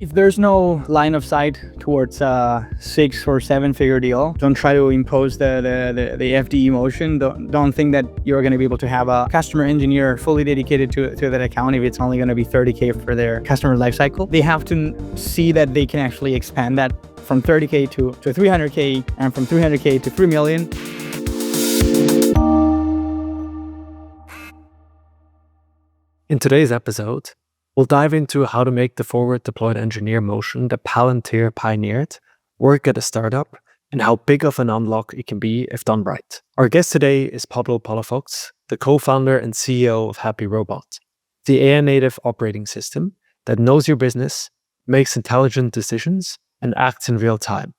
If there's no line of sight towards a 6 or 7 figure deal, don't try to impose the FDE motion. Don't think that you're going to be able to have a customer engineer fully dedicated to that account if it's only going to be 30K for their customer lifecycle. They have to see that they can actually expand that from 30K to 300K and from 300K to 3 million. In today's episode, we'll dive into how to make the forward deployed engineer motion that Palantir pioneered work at a startup and how big of an unlock it can be if done right. Our guest today is Pablo Palafox, the co-founder and CEO of Happy Robot, the AI native operating system that knows your business, makes intelligent decisions, and acts in real time,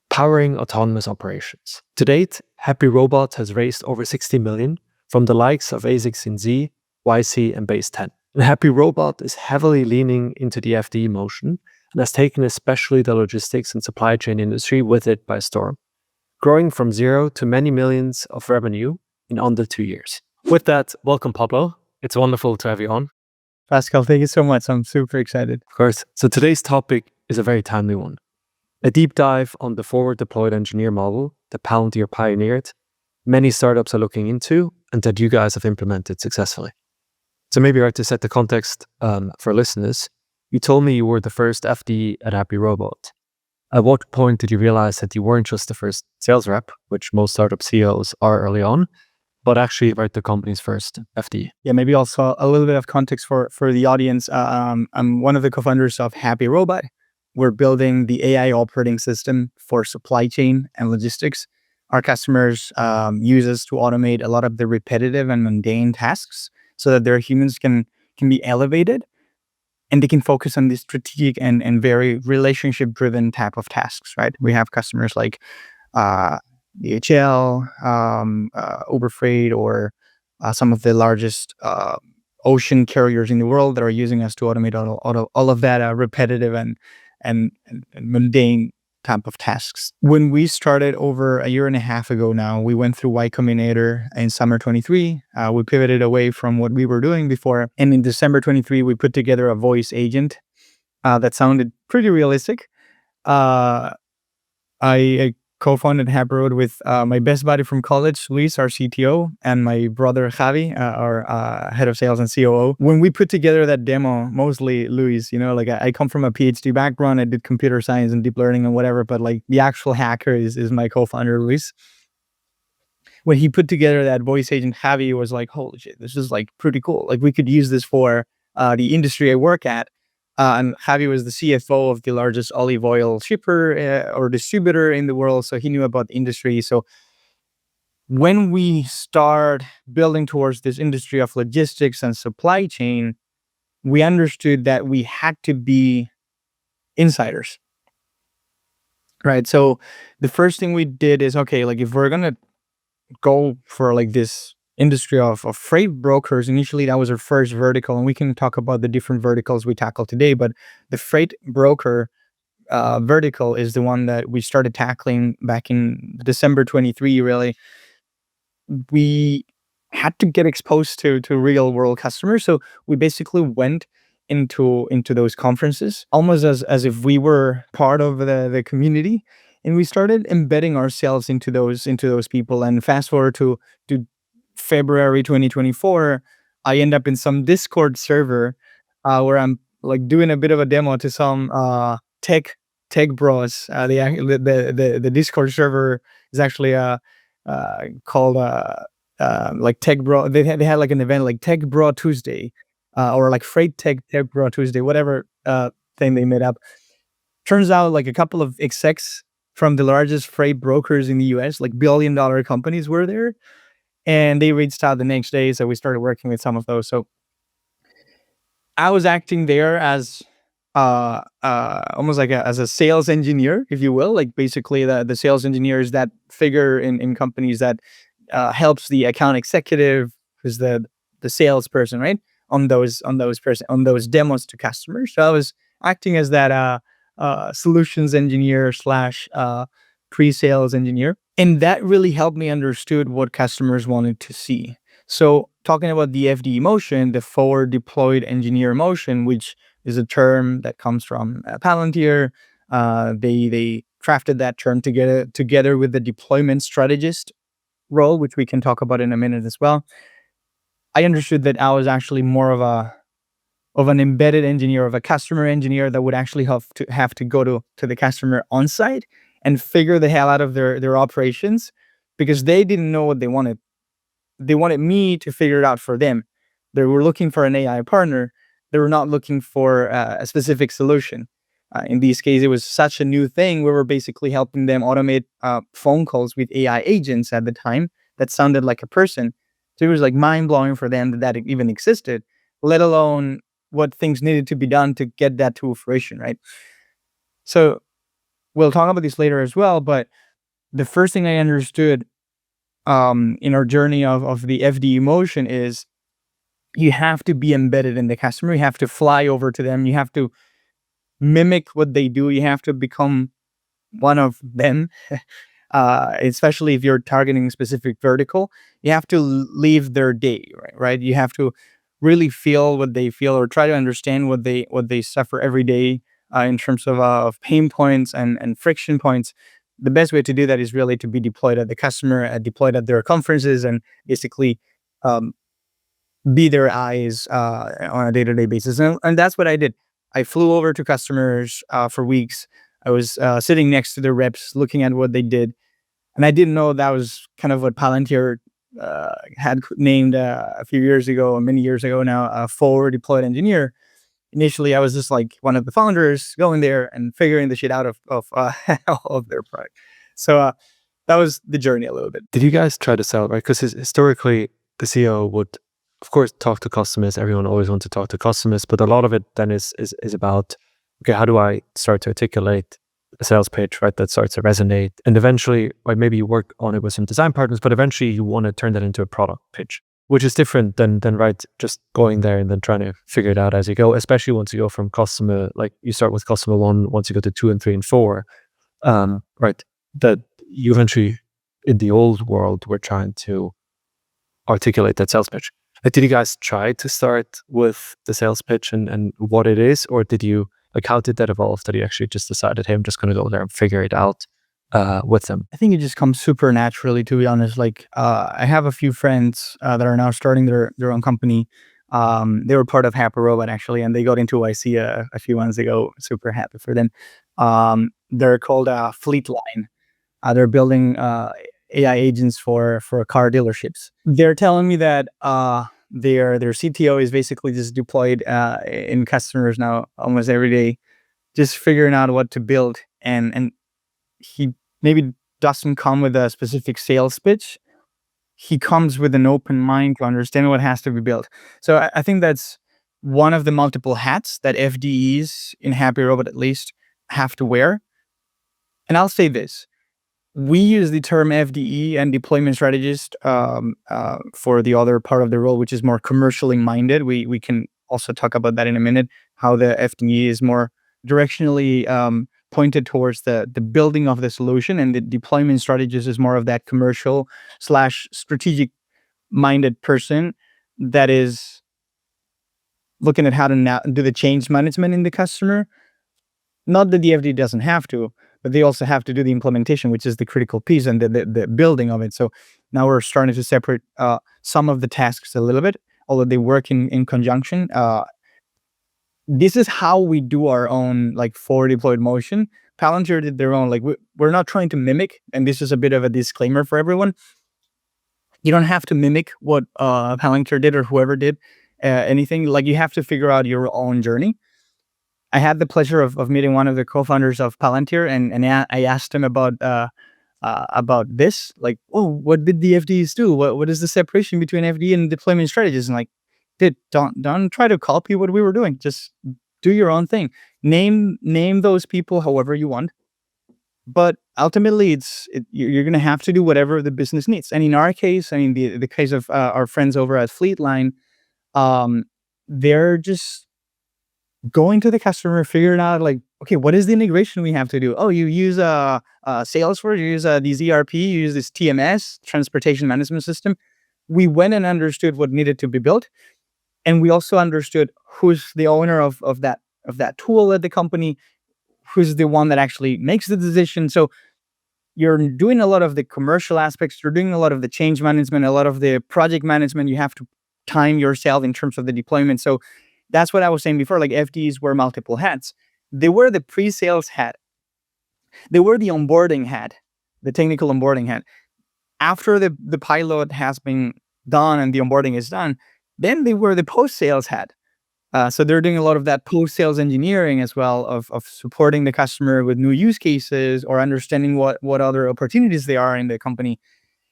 powering autonomous operations. To date, Happy Robot has raised over 60 million from the likes of A16Z, YC, and Base 10. And Happy Robot is heavily leaning into the FDE motion and has taken especially the logistics and supply chain industry with it by storm, growing from zero to many millions of revenue in under 2 years. With that, welcome, Pablo. It's wonderful to have you on. Pascal, thank you so much. I'm super excited. Of course. So today's topic is a very timely one. A deep dive on the forward deployed engineer model that Palantir pioneered, many startups are looking into, and that you guys have implemented successfully. So maybe to set the context for listeners, you told me you were the first FD at Happy Robot. At what point did you realize that you weren't just the first sales rep, which most startup CEOs are early on, but actually the company's first FD? Yeah, maybe also a little bit of context for the audience. I'm one of the co-founders of Happy Robot. We're building the AI operating system for supply chain and logistics. Our customers use us to automate a lot of the repetitive and mundane tasks, so that their humans can be elevated and they can focus on the strategic and very relationship-driven type of tasks, right? We have customers like DHL, Uber Freight, or some of the largest ocean carriers in the world that are using us to automate all of that repetitive and mundane type of tasks. When we started over a year and a half ago now, we went through Y Combinator in summer 23. We pivoted away from what we were doing before. And in December 23, we put together a voice agent that sounded pretty realistic. I co-founded Happy Robot with my best buddy from college, Luis, our CTO, and my brother, Javi, our head of sales and COO. When we put together that demo, mostly Luis, I come from a PhD background. I did computer science and deep learning and whatever, but the actual hacker is my co-founder, Luis. When he put together that voice agent, Javi was like, holy shit, this is pretty cool. We could use this for the industry I work at. And Javi was the CFO of the largest olive oil shipper or distributor in the world, so he knew about the industry. So when we start building towards this industry of logistics and supply chain, we understood that we had to be insiders, right? So the first thing we did is, okay, if we're gonna go for this industry of freight brokers, initially that was our first vertical, and we can talk about the different verticals we tackle today, but the freight broker vertical is the one that we started tackling back in December 23. Really, we had to get exposed to real world customers, so we basically went into those conferences almost as if we were part of the community, and we started embedding ourselves into those people. And fast forward to February 2024, I end up in some Discord server where I'm doing a bit of a demo to some tech bros. The Discord server is actually called Tech Bro. They had an event like Tech Bro Tuesday or Freight Tech Bro Tuesday, whatever thing they made up. Turns out a couple of execs from the largest freight brokers in the US, billion-dollar companies, were there. And they reached out the next day, so we started working with some of those. So I was acting there as almost as a sales engineer, if you will. Basically, the sales engineer is that figure in companies that helps the account executive, who's the salesperson, right, on those demos to customers. So I was acting as that solutions engineer / pre-sales engineer. And that really helped me understood what customers wanted to see. So talking about the FDE motion, the forward deployed engineer motion, which is a term that comes from Palantir. They crafted that term together with the deployment strategist role, which we can talk about in a minute as well. I understood that I was actually more of an embedded engineer, of a customer engineer that would actually have to go to the customer on site and figure the hell out of their operations, because they didn't know what they wanted. They wanted me to figure it out for them. They were looking for an AI partner. They were not looking for a specific solution. In this case, it was such a new thing. We were basically helping them automate phone calls with AI agents at the time that sounded like a person. So it was like mind blowing for them that it even existed, let alone what things needed to be done to get that to fruition, right? So we'll talk about this later as well. But the first thing I understood in our journey of the FDE motion is you have to be embedded in the customer. You have to fly over to them. You have to mimic what they do. You have to become one of them. Especially if you're targeting a specific vertical, you have to leave their day, right? You have to really feel what they feel, or try to understand what they suffer every day in terms of pain points and friction points. The best way to do that is really to be deployed at the customer, deployed at their conferences, and basically be their eyes on a day-to-day basis. And that's what I did. I flew over to customers for weeks. I was sitting next to the reps, looking at what they did. And I didn't know that was kind of what Palantir had named a few years ago, many years ago now, a forward deployed engineer. Initially, I was just like one of the founders going there and figuring the shit out of of their product. So that was the journey a little bit. Did you guys try to sell, right? Because historically, the CEO would, of course, talk to customers. Everyone always wants to talk to customers, but a lot of it then is about, okay, how do I start to articulate a sales pitch, right, that starts to resonate? And eventually, right, maybe you work on it with some design partners, but eventually you want to turn that into a product pitch, which is different than right, just going there and then trying to figure it out as you go, especially once you go from customer, like you start with customer 1, once you go to 2 and 3 and 4, right, that you eventually, in the old world, were trying to articulate that sales pitch. Like, did you guys try to start with the sales pitch and what it is, or did you, like, how did that evolve that you actually just decided, hey, I'm just going to go there and figure it out with them? I think it just comes super naturally, to be honest. Like, I have a few friends that are now starting their own company. They were part of Happy Robot, actually, and they got into YC a few months ago. Super happy for them. They're called Fleetline. They're building AI agents for car dealerships. They're telling me that their CTO is basically just deployed in customers now almost every day, just figuring out what to build. And he maybe doesn't come with a specific sales pitch. He comes with an open mind to understand what has to be built. So I think that's one of the multiple hats that FDEs in Happy Robot at least have to wear. And I'll say this. We use the term FDE and deployment strategist for the other part of the role, which is more commercially minded. We can also talk about that in a minute, how the FDE is more directionally pointed towards the building of the solution, and the deployment strategist is more of that commercial / strategic minded person that is looking at how to do the change management in the customer. Not that the FDE doesn't have to, but they also have to do the implementation, which is the critical piece, and the building of it. So now we're starting to separate some of the tasks a little bit, although they work in conjunction. This is how we do our own, like, forward deployed motion. Palantir did their own. Like, we're not trying to mimic, and this is a bit of a disclaimer for everyone. You don't have to mimic what Palantir did or whoever did anything. Like, you have to figure out your own journey. I had the pleasure of meeting one of the co-founders of Palantir, and I asked him about this. Like, oh, what did the FDEs do? What is the separation between FDE and deployment strategies? And like, dude, don't try to copy what we were doing. Just do your own thing. Name those people however you want. But ultimately, you're going to have to do whatever the business needs. And in our case, I mean, the case of our friends over at Fleetline, they're just going to the customer, figuring out, like, okay, what is the integration we have to do? Oh, you use Salesforce, you use these ERP, you use this TMS, transportation management system. We went and understood what needed to be built, and we also understood who's the owner of that tool at the company, who's the one that actually makes the decision. So you're doing a lot of the commercial aspects, you're doing a lot of the change management, a lot of the project management. You have to time yourself in terms of the deployment. So that's what I was saying before, like FDEs wear multiple hats. They wear the pre-sales hat. They wear the onboarding hat, the technical onboarding hat. After the pilot has been done and the onboarding is done, then they wear the post-sales hat. So they're doing a lot of that post-sales engineering as well, of supporting the customer with new use cases or understanding what other opportunities there are in the company.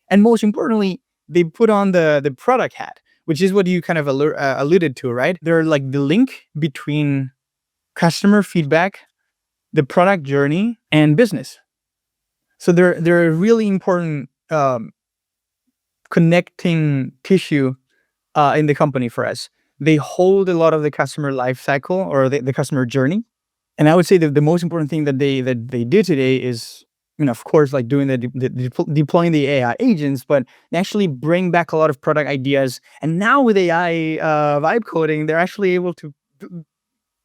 And most importantly, they put on the product hat, which is what you kind of alluded to, right? They're like the link between customer feedback, the product journey, and business. So they're a really important connecting tissue in the company for us. They hold a lot of the customer life cycle or the customer journey. And I would say that the most important thing that they do today is, of course, like doing deploying the AI agents, but they actually bring back a lot of product ideas. And now with AI vibe coding, they're actually able to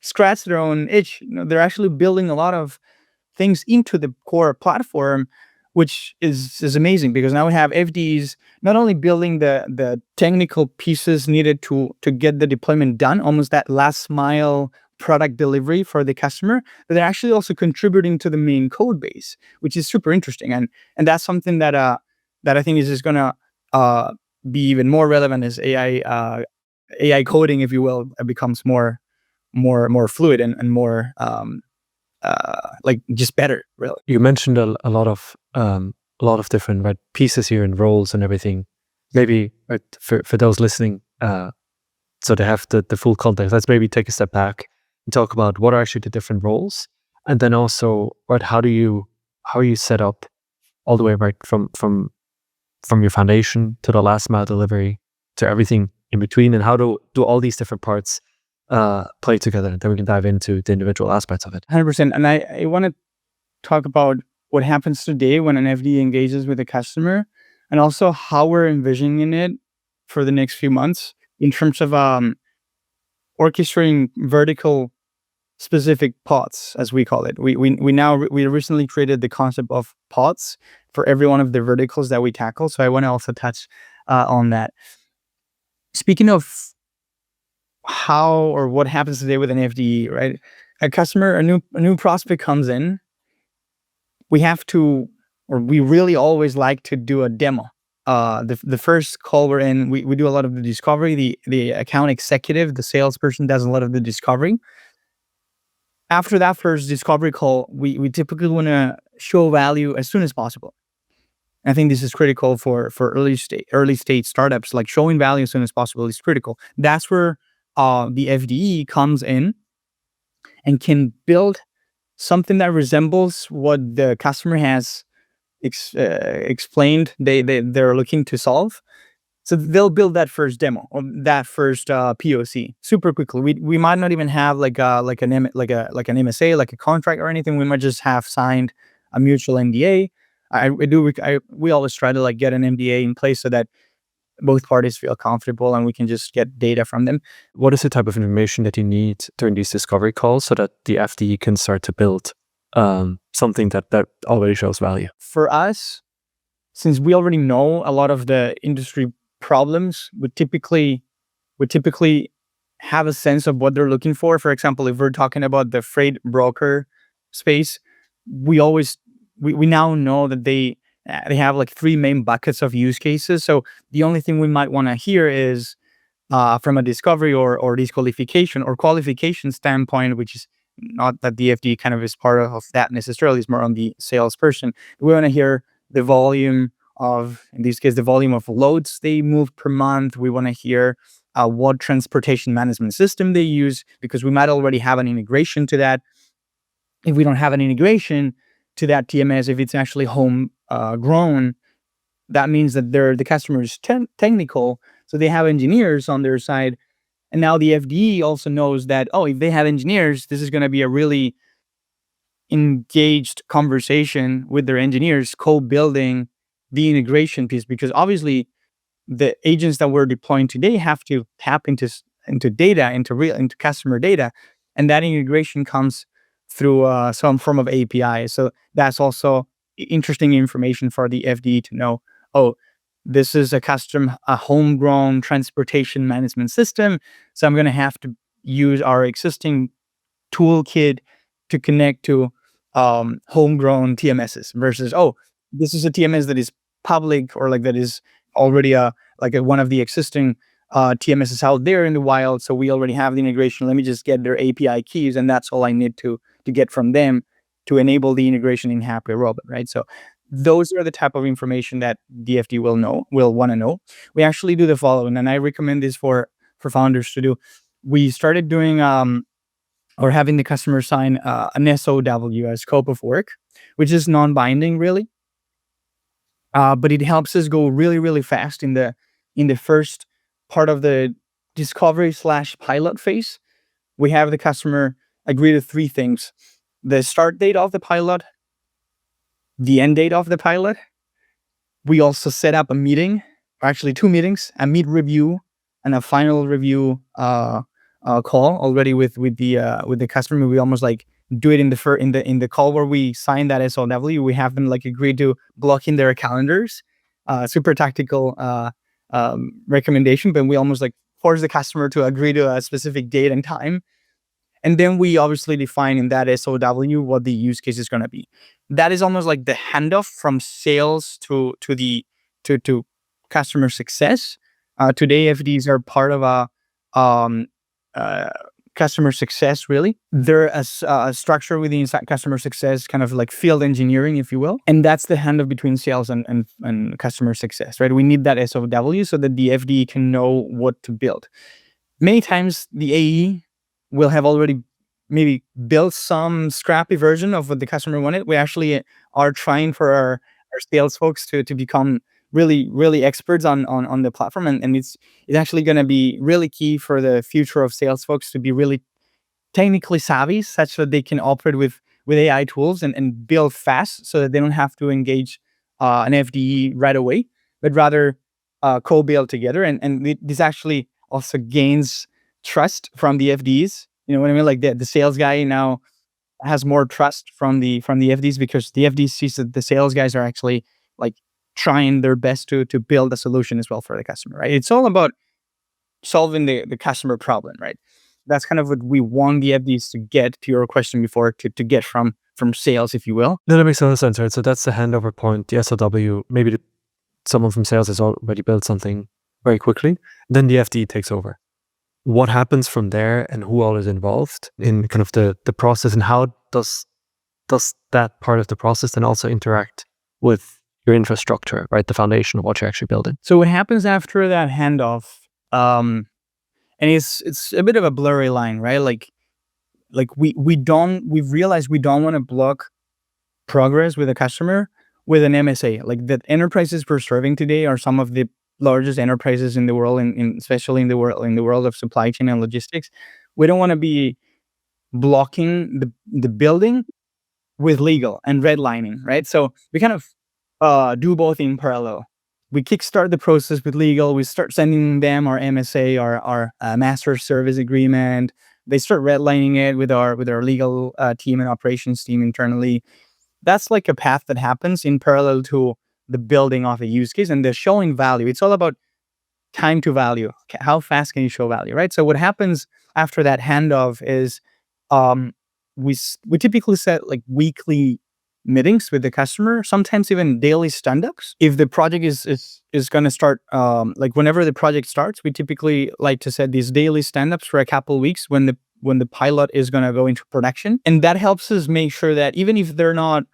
scratch their own itch. They're actually building a lot of things into the core platform, which is amazing, because now we have FDEs not only building the technical pieces needed to get the deployment done, almost that last mile product delivery for the customer, but they're actually also contributing to the main code base, which is super interesting. And that's something that I think is just gonna be even more relevant as AI coding, if you will, becomes more fluid and more like just better, really. You mentioned a lot of different, right, pieces here and roles and everything. Maybe, right, for those listening, so they have the full context, let's maybe take a step back and talk about what are actually the different roles, and then also, right, how are you set up all the way, right, from your foundation to the last mile delivery to everything in between, and how do all these different parts play together, and then we can dive into the individual aspects of it. 100%. And I want to talk about what happens today when an FD engages with a customer, and also how we're envisioning it for the next few months in terms of orchestrating vertical specific pods, as we call it. We recently created the concept of pods for every one of the verticals that we tackle. So I want to also touch on that. Speaking of how or what happens today with an FDE, right? A customer, a new prospect comes in. We have to, or we really always like to do a demo. The first call we're in, we do a lot of the discovery. The account executive, the salesperson, does a lot of the discovery. After that first discovery call, we typically want to show value as soon as possible. I think this is critical for early stage startups. Like, showing value as soon as possible is critical. That's where the FDE comes in and can build something that resembles what the customer has explained they're looking to solve. So they'll build that first demo or that first POC super quickly. We might not even have like an MSA, like a contract or anything. We might just have signed a mutual NDA. We always try to like get an NDA in place so that both parties feel comfortable and we can just get data from them. What is the type of information that you need during these discovery calls so that the FDE can start to build something that already shows value? For us, since we already know a lot of the industry problems, we typically have a sense of what they're looking for. For example, if we're talking about the freight broker space, we now know that they have like 3 main buckets of use cases. So the only thing we might want to hear is from a discovery or disqualification or qualification standpoint, which is not that the FD kind of is part of that necessarily. It's more on the salesperson. We want to hear the volume of, in this case, the volume of loads they move per month. We want to hear what transportation management system they use, because we might already have an integration to that. If we don't have an integration to that TMS, if it's actually home grown, that means that the customer is technical, so they have engineers on their side. And now the FDE also knows that, if they have engineers, this is going to be a really engaged conversation with their engineers, co-building the integration piece, because obviously the agents that we're deploying today have to tap into data, into customer data. and that integration comes through some form of API. So that's also interesting information for the FDE to know. Oh, this is a homegrown transportation management system. So I'm going to have to use our existing toolkit to connect to homegrown TMSs versus, oh, this is a TMS that is public or like that is already one of the existing TMSs out there in the wild. So we already have the integration. Let me just get their API keys, and that's all I need to get from them to enable the integration in Happy Robot, right? So those are the type of information that DFD will want to know. We actually do the following, and I recommend this for founders to do. We started doing or having the customer sign an SOW, a scope of work, which is non-binding really. But it helps us go really, really fast in the first part of the discovery/pilot phase. We have the customer agree to 3 things: the start date of the pilot, the end date of the pilot. We also set up a meeting, or actually 2 meetings, a mid review and a final review call already with the customer. We almost like do it in the call where we sign that SOW. We have them like agree to block in their calendars. Super tactical recommendation, but we almost like force the customer to agree to a specific date and time. And then we obviously define in that SOW what the use case is going to be. That is almost like the handoff from sales to customer success. Today, FDEs are part of a customer success, really. They're a structure within customer success, kind of like field engineering, if you will. And that's the handoff between sales and customer success, right? We need that SOW so that the FDE can know what to build. Many times, the AE will have already maybe built some scrappy version of what the customer wanted. We actually are trying for our sales folks to become really, really experts on the platform. And it's actually going to be really key for the future of sales folks to be really technically savvy such that they can operate with AI tools and build fast so that they don't have to engage an FDE right away, but rather co-build together. And this actually also gains trust from the FDEs. You know what I mean? Like the sales guy now has more trust from the FDEs because the FDEs sees that the sales guys are actually like trying their best to build a solution as well for the customer, right? It's all about solving the customer problem, right? That's kind of what we want the FDEs to get, to your question before, to get from sales, if you will. No, that makes a lot of sense, right? So that's the handover point, the SOW. Maybe someone from sales has already built something very quickly. Then the FDE takes over. What happens from there and who all is involved in kind of the process, and how does that part of the process then also interact with your infrastructure, right? The foundation of what you're actually building. So what happens after that handoff, and it's a bit of a blurry line, right? Like we've realized we don't want to block progress with a customer with an MSA. Like the enterprises we're serving today are some of the largest enterprises in the world, especially in the world of supply chain and logistics. We don't want to be blocking the building with legal and redlining, right? So we kind of do both in parallel. We kickstart the process with legal. We start sending them our MSA, our master service agreement. They start redlining it with our legal team and operations team internally. That's like a path that happens in parallel to the building of a use case and the showing value. It's all about time to value. How fast can you show value, right? So what happens after that handoff is we typically set like weekly meetings with the customer, sometimes even daily stand-ups. If the project is going to start, like whenever the project starts, we typically like to set these daily stand-ups for a couple of weeks when the pilot is going to go into production. And that helps us make sure that even if they're not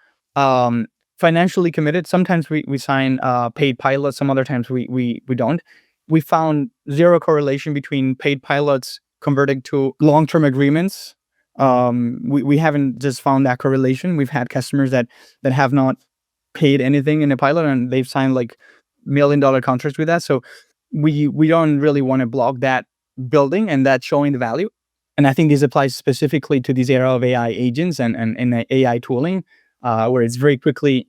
financially committed, sometimes we sign paid pilots, some other times we don't. We found zero correlation between paid pilots converting to long-term agreements. We haven't just found that correlation. We've had customers that have not paid anything in a pilot and they've signed like $1 million contracts with us. So we don't really want to block that building and that showing the value. And I think this applies specifically to this era of AI agents and AI tooling, where it's very quickly,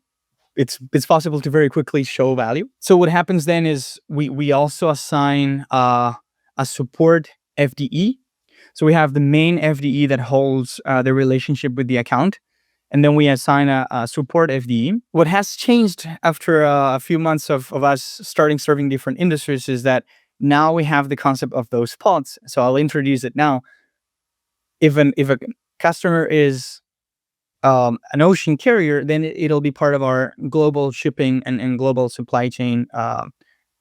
it's possible to very quickly show value. So what happens then is we also assign a support FDE. So we have the main FDE that holds the relationship with the account, and then we assign a support FDE. What has changed after a few months of us starting serving different industries is that now we have the concept of those pods. So I'll introduce it now. If a customer is an ocean carrier, then it'll be part of our global shipping and global supply chain kind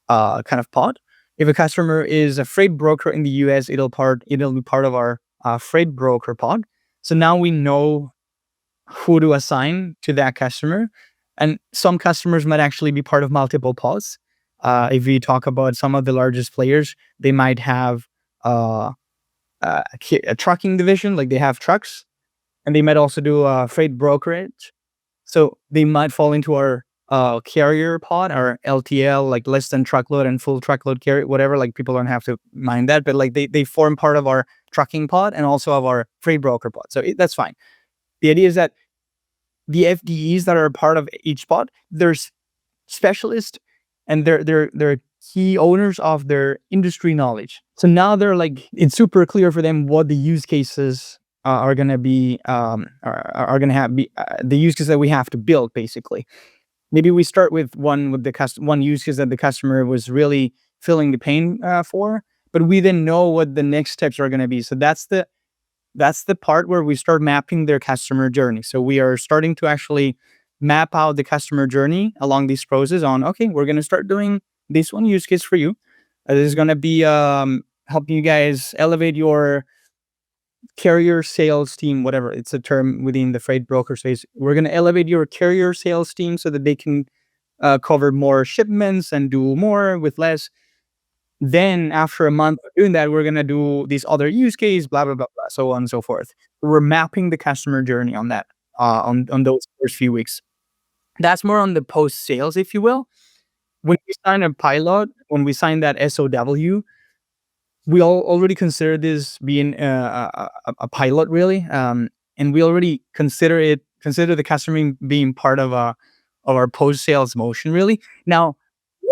of pod. If a customer is a freight broker in the US, it'll be part of our freight broker pod. So now we know who to assign to that customer. And some customers might actually be part of multiple pods. If we talk about some of the largest players, they might have a trucking division, like they have trucks, and they might also do freight brokerage. So they might fall into our carrier pod, our LTL, like less than truckload and full truckload carrier, whatever. Like people don't have to mind that, but like they form part of our trucking pod and also of our freight broker pod. So that's fine. The idea is that the FDEs that are a part of each pod, there's specialists and they're key owners of their industry knowledge. So now they're like, it's super clear for them what the use cases are going to be, are going to have the use cases that we have to build, basically. Maybe we start with one use case that the customer was really feeling the pain for, but we then know what the next steps are going to be. So that's the part where we start mapping their customer journey. So we are starting to actually map out the customer journey along this process on, okay, we're going to start doing this one use case for you. This is going to be helping you guys elevate your carrier sales team, whatever. It's a term within the freight broker space. We're going to elevate your carrier sales team so that they can cover more shipments and do more with less. Then after a month of doing that, we're going to do this other use case, blah, blah, blah, blah, so on and so forth. We're mapping the customer journey on that, on those first few weeks. That's more on the post-sales, if you will. When we sign a pilot, when we sign that SOW, we already consider this being a pilot, really. And we already consider the customer being part of our post-sales motion, really. Now,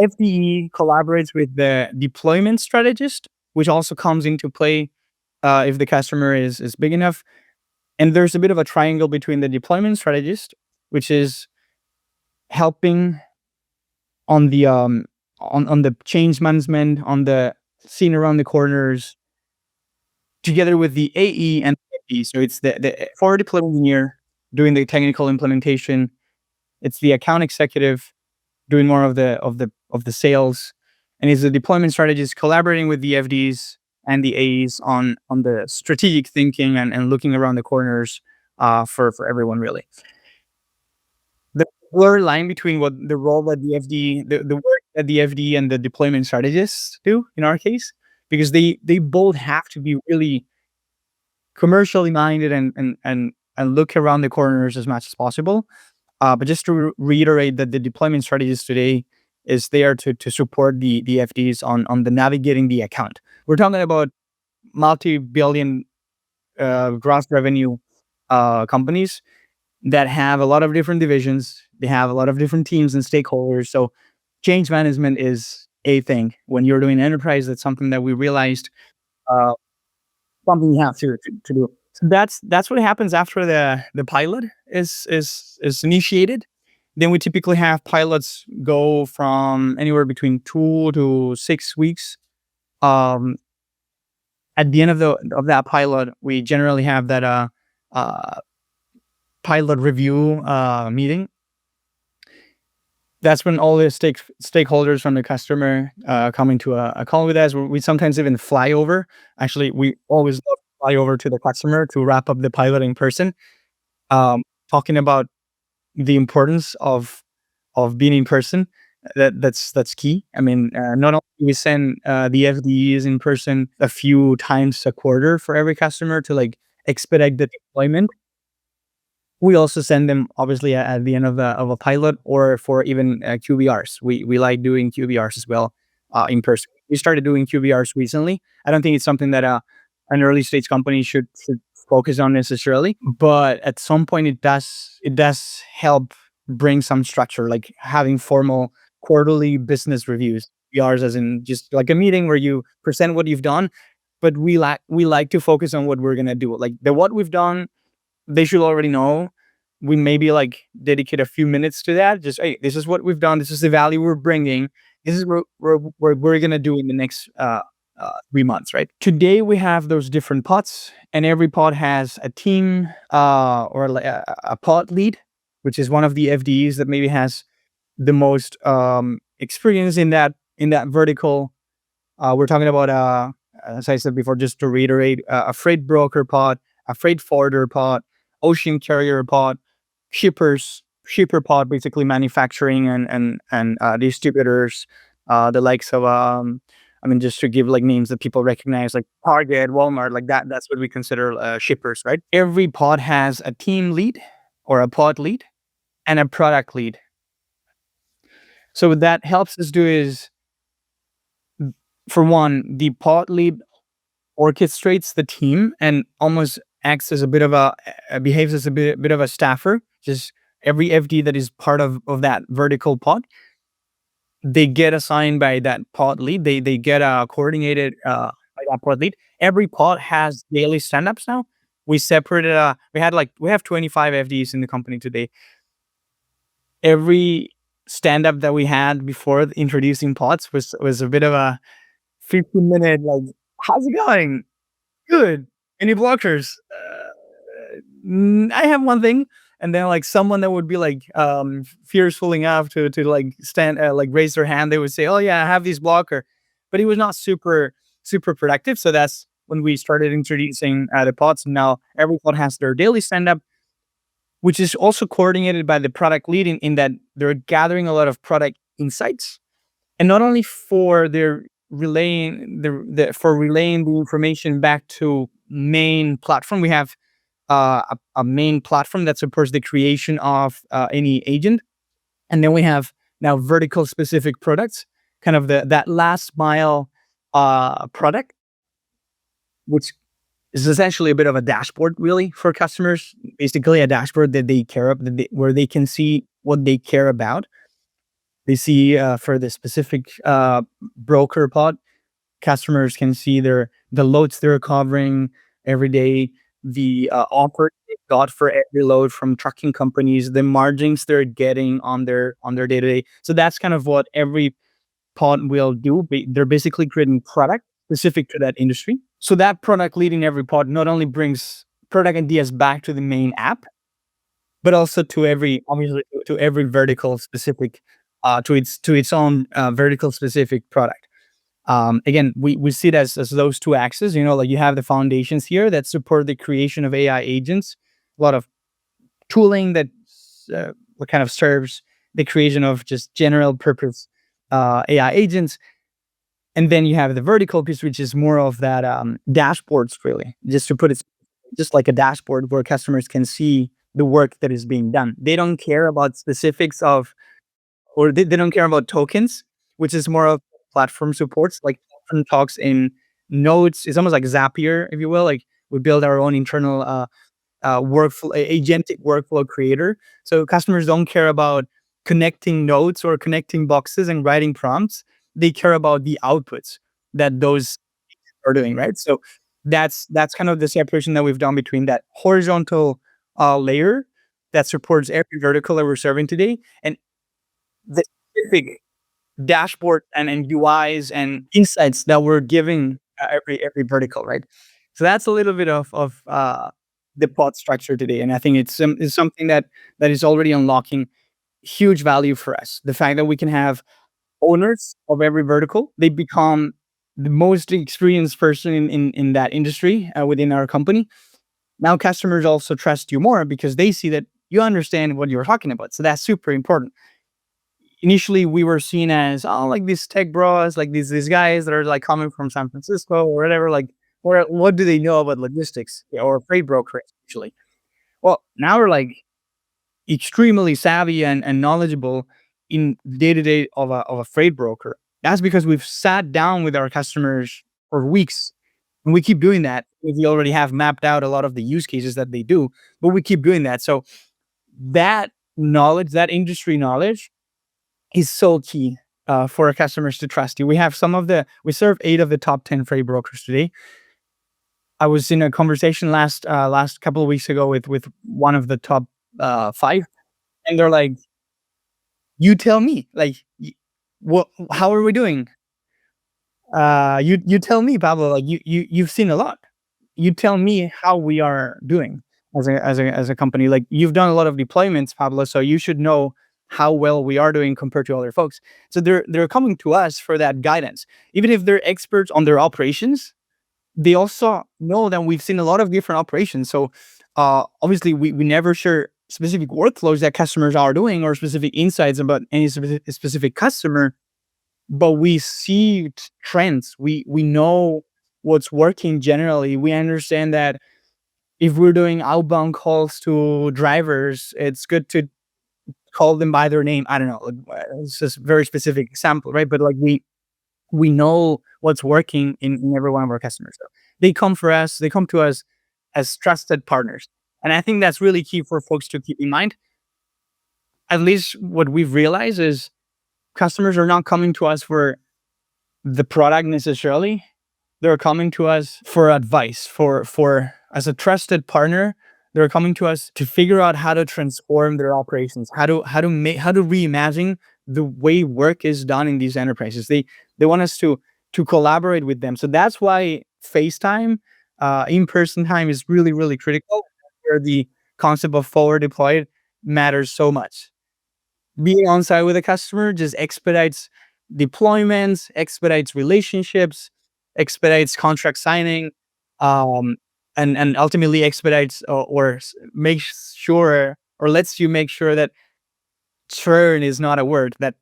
FDE collaborates with the deployment strategist, which also comes into play if the customer is big enough. And there's a bit of a triangle between the deployment strategist, which is helping on the on the change management, on the seeing around the corners, together with the AE and FDE. So it's the forward deployment engineer doing the technical implementation. It's the account executive doing more of the sales, and is the deployment strategist collaborating with the FDs and the AEs on the strategic thinking and looking around the corners for everyone, really. The blur line between what the role that the FD, the work that the FD and the deployment strategists do in our case, because they both have to be really commercially minded and look around the corners as much as possible. But just to reiterate that the deployment strategist today is there to support the FDs on the navigating the account. We're talking about multi-billion gross revenue companies that have a lot of different divisions. They have a lot of different teams and stakeholders. So change management is a thing. When you're doing enterprise, that's something that we realized something you have to do. So that's what happens after the pilot is initiated. Then we typically have pilots go from anywhere between 2 to 6 weeks. At the end of that pilot, we generally have that pilot review meeting. That's when all the stakeholders from the customer come into a call with us. We sometimes even fly over. Actually, we always love to fly over to the customer to wrap up the pilot in person, talking about the importance of being in person. That's key. I mean, not only do we send the FDEs in person a few times a quarter for every customer to like expedite the deployment, we also send them obviously at the end of a pilot or for even QBRs. We like doing QBRs as well in person. We started doing QBRs recently. I don't think it's something that an early stage company should focus on necessarily, but at some point it does help bring some structure, like having formal quarterly business reviews. QBRs as in just like a meeting where you present what you've done, but we like to focus on what we're gonna do. Like what we've done, they should already know. We maybe like dedicate a few minutes to that. Just, hey, this is what we've done. This is the value we're bringing. This is what we're gonna do in the next 3 months, right? Today we have those different pods, and every pod has a team or a pod lead, which is one of the FDEs that maybe has the most experience in that vertical. We're talking about, as I said before, just to reiterate, a freight broker pod, a freight forwarder pod, ocean carrier pod, shipper pod, basically manufacturing and distributors, the likes of I mean, just to give like names that people recognize, like Target, Walmart, like that. That's what we consider shippers, right? Every pod has a team lead or a pod lead and a product lead. So what that helps us do is, for one, the pod lead orchestrates the team and almost acts as a bit of behaves as a bit of a staffer. Just every FD that is part of that vertical pod, they get assigned by that pod lead. They get coordinated by that pod lead. Every pod has daily stand-ups now. We separated. We have 25 FDs in the company today. Every stand-up that we had before introducing pods was a bit of a 15-minute, like, how's it going? Good. Any blockers? I have one thing. And then like someone that would be like fearful enough to like stand like raise their hand, they would say, "Oh yeah, I have this blocker," but it was not super productive. So that's when we started introducing the pods. Now every pod has their daily stand up, which is also coordinated by the product lead in that they're gathering a lot of product insights, and not only for their relaying the information back to main platform. We have a main platform that supports the creation of any agent, and then we have now vertical specific products, kind of that last mile product, which is essentially a bit of a dashboard, really, for customers. Basically, a dashboard that they care about, where they can see what they care about. They see for the specific broker pod, customers can see the loads they're covering every day, the offer they got for every load from trucking companies, the margins they're getting on their day to day. So that's kind of what every pod will do. They're basically creating product specific to that industry. So that product lead in every pod not only brings product ideas back to the main app, but also to obviously to every vertical specific, to its own vertical specific product. Again, we see it as those two axes. Like you have the foundations here that support the creation of AI agents, a lot of tooling that what kind of serves the creation of just general purpose AI agents. And then you have the vertical piece, which is more of that dashboards, really, just to put it, just like a dashboard where customers can see the work that is being done. They don't care about specifics of, or they don't care about tokens, which is more of platform supports, like often talks in nodes. It's almost like Zapier, if you will. Like we build our own internal workflow, agentic workflow creator. So customers don't care about connecting nodes or connecting boxes and writing prompts. They care about the outputs that those are doing, right? So that's kind of the separation that we've done between that horizontal layer that supports every vertical that we're serving today, and the specific dashboard and UIs and insights that we're giving every vertical, right? So that's a little bit of the pod structure today, and I think it's something that is already unlocking huge value for us. The fact that we can have owners of every vertical, they become the most experienced person in that industry within our company. Now customers also trust you more because they see that you understand what you're talking about. So that's super important. Initially, we were seen as, oh, like these tech bros, like these guys that are like coming from San Francisco or whatever, like, or what do they know about logistics or freight brokerage, actually? Well, now we're like extremely savvy and knowledgeable in day to day of a freight broker. That's because we've sat down with our customers for weeks, and we keep doing that. We already have mapped out a lot of the use cases that they do, but we keep doing that. So that knowledge, that industry knowledge, is so key for our customers to trust you. We serve 8 of the top 10 freight brokers today. I was in a conversation last couple of weeks ago with one of the top 5, and they're like, "You tell me, like, what? How are we doing? You tell me, Pablo. Like, you've seen a lot. You tell me how we are doing as a company. Like, you've done a lot of deployments, Pablo, so you should know how well we are doing compared to other folks." So they're coming to us for that guidance, even if they're experts on their operations. They also know that we've seen a lot of different operations. So obviously we never share specific workflows that customers are doing or specific insights about any specific customer, but we see trends. We know what's working generally. We understand that if we're doing outbound calls to drivers, it's good to call them by their name. I don't know. It's just a very specific example, right? But like we know what's working in every one of our customers. So they come to us as trusted partners. And I think that's really key for folks to keep in mind. At least what we've realized is customers are not coming to us for the product necessarily. They're coming to us for advice, for as a trusted partner. They're coming to us to figure out how to transform their operations, how to reimagine the way work is done in these enterprises. They want us to collaborate with them. So that's why FaceTime, in-person time is really, really critical. Where the concept of forward deployed matters so much. Being on site with a customer just expedites deployments, expedites relationships, expedites contract signing, um, and ultimately expedites or makes sure or lets you make sure that churn is not a word that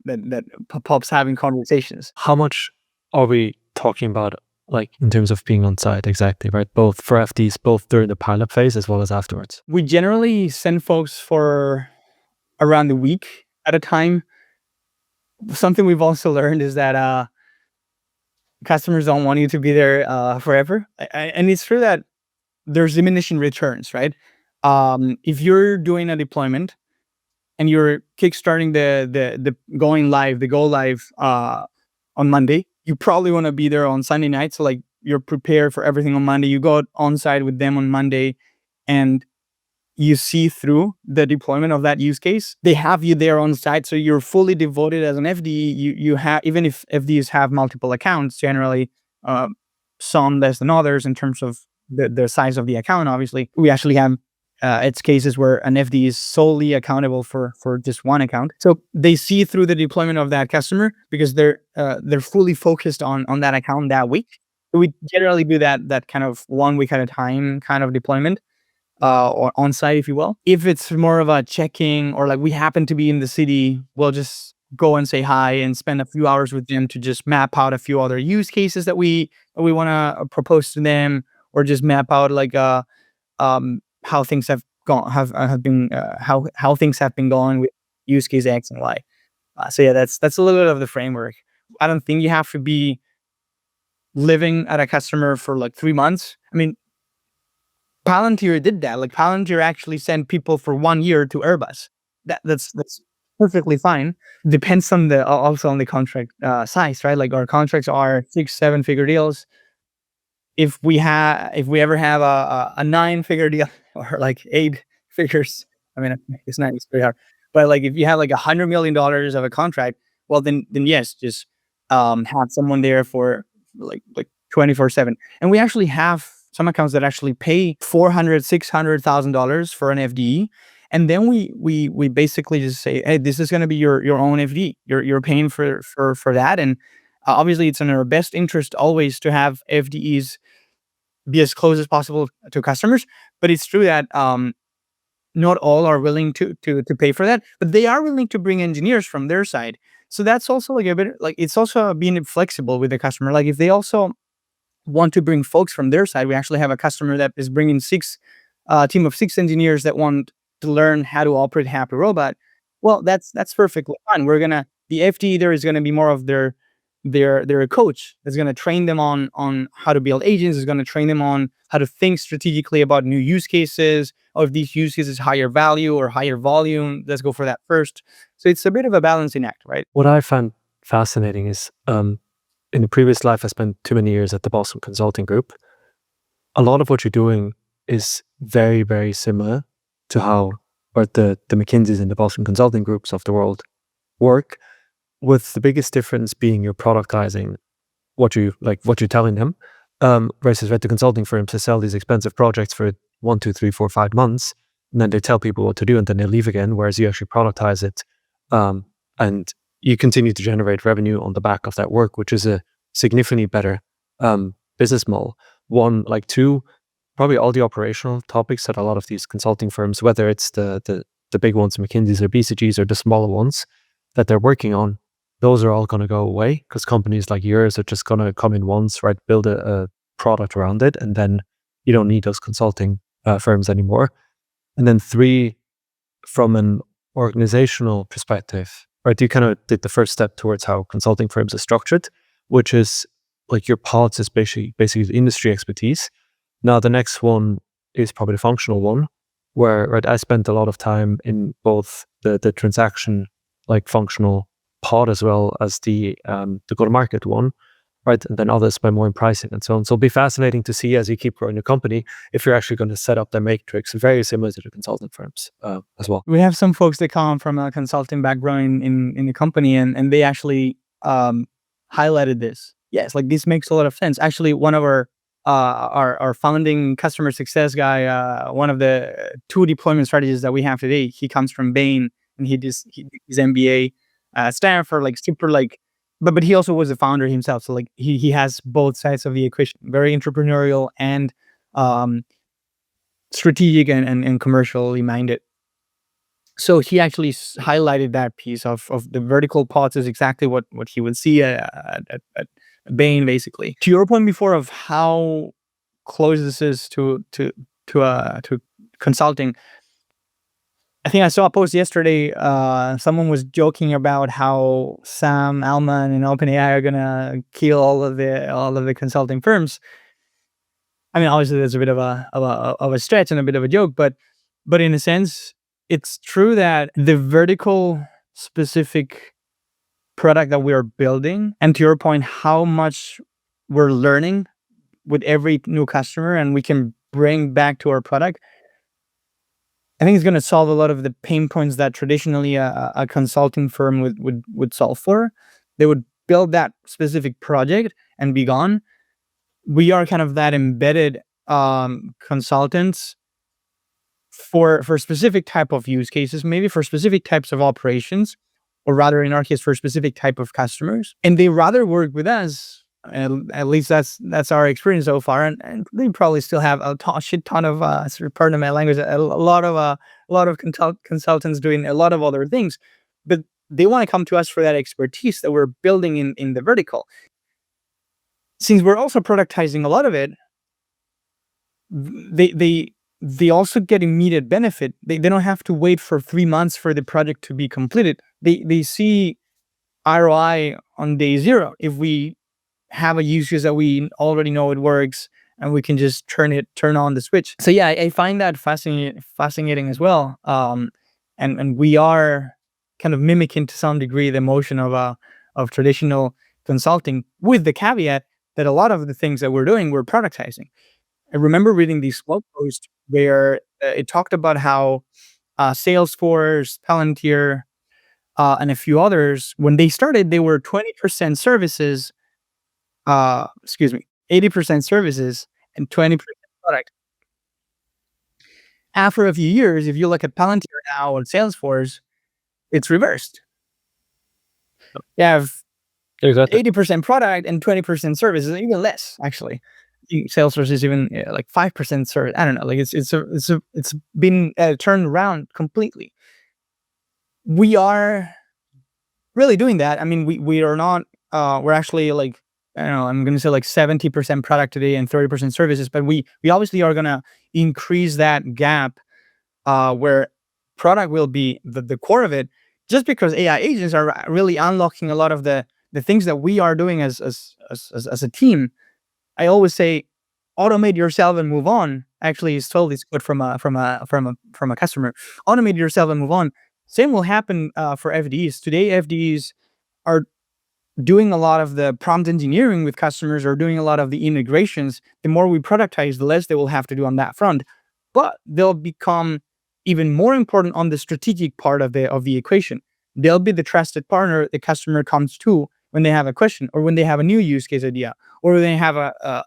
pops having conversations. How much are we talking about, like in terms of being on site? Exactly, right? Both for FDs, both during the pilot phase as well as afterwards. We generally send folks for around the week at a time. Something we've also learned is that customers don't want you to be there forever. And it's true that there's diminishing returns, right? If you're doing a deployment and you're kickstarting the going live, the go live on Monday, you probably want to be there on Sunday night. So like you're prepared for everything on Monday. You go on site with them on Monday, and you see through the deployment of that use case. They have you there on site, so you're fully devoted as an FDE. You have, even if FDEs have multiple accounts, generally some less than others in terms of the size of the account. Obviously, we actually have it's cases where an FDE is solely accountable for just one account. So they see through the deployment of that customer because they're fully focused on that account that week. So we generally do that kind of 1 week at a time kind of deployment. Or on site, if you will. If it's more of a checking or like we happen to be in the city, we'll just go and say hi and spend a few hours with them to just map out a few other use cases that we want to propose to them, or just map out like how things have gone, have been how things have been going with use case X and Y. So yeah, that's a little bit of the framework. I don't think you have to be living at a customer for like 3 months. I mean, Palantir did that. Like Palantir actually sent people for 1 year to Airbus. That's perfectly fine. Depends on also on the contract size, right? Like our contracts are 6-7 figure deals. If we ever have a 9-figure deal or like 8 figures, I mean it's not, it's pretty hard. But like if you have like $100 million of a contract, well then yes, just have someone there for like 24/7. And we actually have some accounts that actually pay $400,000-$600,000 for an FDE, and then we basically just say, hey, this is going to be your own FDE. You're paying for that, and obviously it's in our best interest always to have FDEs be as close as possible to customers. But it's true that not all are willing to pay for that, but they are willing to bring engineers from their side. So that's also like a bit like it's also being flexible with the customer. Like if they also want to bring folks from their side, we actually have a customer that is bringing team of 6 engineers that want to learn how to operate Happy Robot. Well, that's perfectly fine. The FDE there is gonna be more of their coach. Is gonna train them on how to build agents. Is gonna train them on how to think strategically about new use cases. Or if these use cases higher value or higher volume, let's go for that first. So it's a bit of a balancing act, right? What I find fascinating is in the previous life, I spent too many years at the Boston Consulting Group, a lot of what you're doing is very, very similar to how or the McKinseys and the Boston Consulting Groups of the world work, with the biggest difference being you're productizing what you're telling them, versus the consulting firms to sell these expensive projects for 1, 2, 3, 4, 5 months, and then they tell people what to do and then they leave again, whereas you actually productize it, and you continue to generate revenue on the back of that work, which is a significantly better business model. One, like two, probably all the operational topics that a lot of these consulting firms, whether it's the big ones, McKinsey's or BCG's, or the smaller ones that they're working on, those are all going to go away because companies like yours are just going to come in once, right? Build a product around it, and then you don't need those consulting firms anymore. And then three, from an organizational perspective, right? You kind of did the first step towards how consulting firms are structured, which is like your pods is basically the industry expertise. Now, the next one is probably the functional one, where, right, I spent a lot of time in both the transaction, like functional pod, as well as the go-to-market one, right? And then others spend more in pricing and so on. So it'll be fascinating to see as you keep growing your company, if you're actually going to set up the matrix very similar to the consulting firms as well. We have some folks that come from a consulting background in the company, and they actually highlighted this. Yes, like this makes a lot of sense. Actually, one of our founding customer success guy, one of the 2 deployment strategists that we have today, he comes from Bain, and he did his MBA at Stanford, like super like, but he also was a founder himself. So like he has both sides of the equation, very entrepreneurial and strategic and commercially minded. So he actually highlighted that piece of the vertical pods is exactly what he would see at Bain, basically. To your point before of how close this is to consulting, I think I saw a post yesterday. Someone was joking about how Sam Altman and OpenAI are gonna kill all of the consulting firms. I mean, obviously, there's a bit of a stretch and a bit of a joke, but in a sense, it's true that the vertical specific product that we are building, and to your point, how much we're learning with every new customer, and we can bring back to our product, I think it's going to solve a lot of the pain points that traditionally a consulting firm would solve for. They would build that specific project and be gone. We are kind of that embedded consultants for specific type of use cases, maybe for specific types of operations, or rather in our case, for specific type of customers. And they rather work with us. At least that's our experience so far, and they probably still have a shit ton of pardon my language, a lot of consultants doing a lot of other things, but they want to come to us for that expertise that we're building in the vertical. Since we're also productizing a lot of it, they also get immediate benefit. They don't have to wait for 3 months for the project to be completed. They see ROI on day 0 if we have a use case that we already know it works, and we can just turn on the switch. So yeah, I find that fascinating as well. And we are kind of mimicking to some degree the motion of traditional consulting, with the caveat that a lot of the things that we're doing, we're productizing. I remember reading these blog posts where it talked about how Salesforce, Palantir, and a few others, when they started, they were 20% services, 80% services and 20% product. After a few years, if you look at Palantir now and Salesforce, it's reversed. You have Exactly. 80% product and 20% services, even less actually. Salesforce is even like 5% service. I don't know. Like it's been turned around completely. We are really doing that. I mean, we are not. We're actually like, I don't know, I'm going to say like 70% product today and 30% services, but we obviously are going to increase that gap where product will be the core of it, just because AI agents are really unlocking a lot of the things that we are doing as a team. I always say, automate yourself and move on. Actually, it's totally good from a customer. Automate yourself and move on. Same will happen for FDEs. Today, FDEs are doing a lot of the prompt engineering with customers or doing a lot of the integrations, the more we productize, the less they will have to do on that front. But they'll become even more important on the strategic part of the equation. They'll be the trusted partner the customer comes to when they have a question or when they have a new use case idea or when they have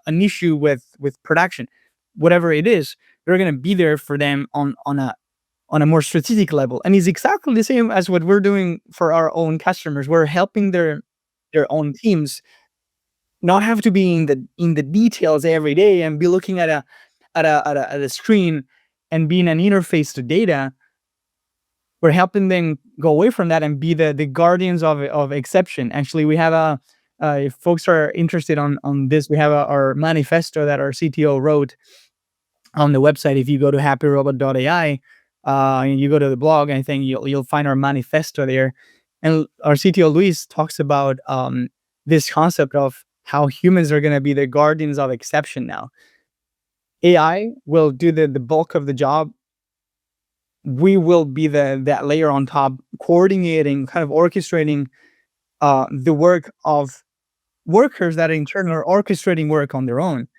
an issue with production, whatever it is. They're going to be there for them on a more strategic level. And it's exactly the same as what we're doing for our own customers. We're helping their own teams not have to be in the details every day and be looking at a screen and being an interface to data. We're helping them go away from that and be the guardians of exception. Actually, we have if folks are interested on this, we have our manifesto that our CTO wrote on the website. If you go to happyrobot.ai, and you go to the blog, I think you'll find our manifesto there. And our CTO Luis talks about this concept of how humans are going to be the guardians of exception now. AI will do the bulk of the job. We will be that layer on top, coordinating, kind of orchestrating the work of workers that in turn are orchestrating work on their own.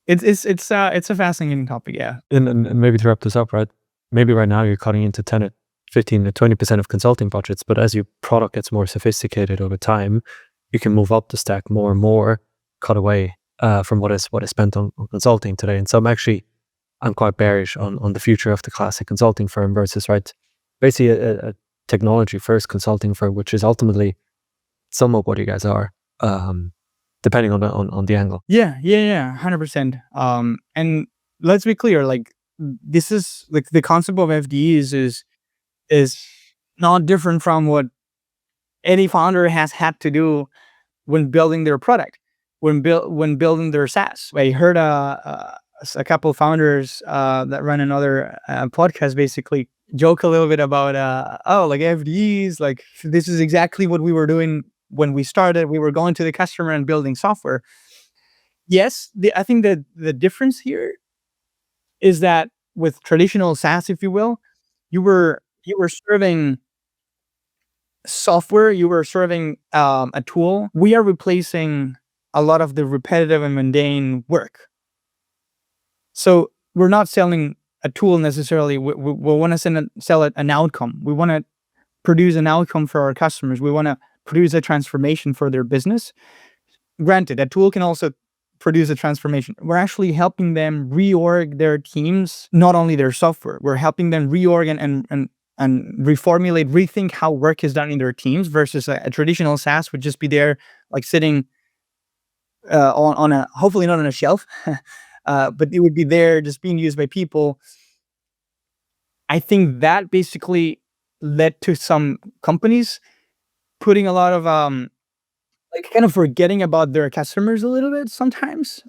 It's a fascinating topic, yeah. And maybe to wrap this up, right? Maybe right now you're cutting into 10 or 15 or 20% of consulting budgets, but as your product gets more sophisticated over time, you can move up the stack more and more, cut away from what is spent on consulting today. And so I'm quite bearish on the future of the classic consulting firm versus, right, basically a technology first consulting firm, which is ultimately some of what you guys are, depending on the angle. Yeah, 100%. And let's be clear, like, this is like the concept of FDEs is not different from what any founder has had to do when building their product, when building their SaaS. I heard a couple of founders that run another podcast basically joke a little bit about like FDEs, like this is exactly what we were doing when we started. We were going to the customer and building software. Yes, I think that the difference here is that with traditional SaaS, if you will, you were serving software, you were serving a tool. We are replacing a lot of the repetitive and mundane work. So we're not selling a tool necessarily. We want to sell an outcome. We want to produce an outcome for our customers. We want to produce a transformation for their business. Granted, a tool can also produce a transformation. We're actually helping them reorg their teams, not only their software. We're helping them reorg and reformulate, rethink how work is done in their teams versus a traditional SaaS would just be there, like sitting on a, hopefully not on a shelf, but it would be there just being used by people. I think that basically led to some companies putting a lot of like kind of forgetting about their customers a little bit sometimes,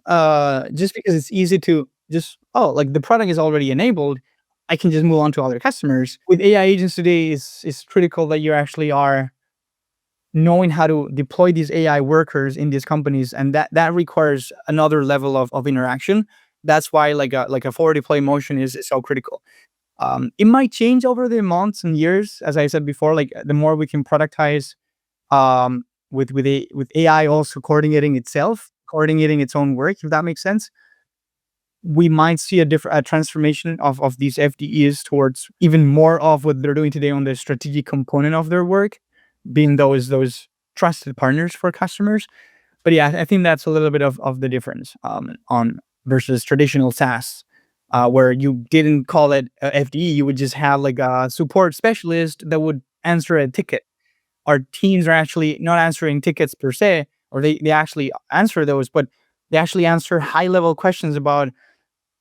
just because it's easy to just, like the product is already enabled, I can just move on to other customers. With AI agents today, it's critical that you actually are knowing how to deploy these AI workers in these companies, and that requires another level of interaction. That's why like a forward deploy motion is so critical. It might change over the months and years, as I said before. Like the more we can productize, with AI also coordinating itself, coordinating its own work, if that makes sense, we might see a transformation of these FDEs towards even more of what they're doing today on the strategic component of their work, being those trusted partners for customers. But yeah, I think that's a little bit of the difference on versus traditional SaaS, where you didn't call it a FDE, you would just have like a support specialist that would answer a ticket. Our teams are actually not answering tickets per se, or they actually answer those, but they actually answer high-level questions about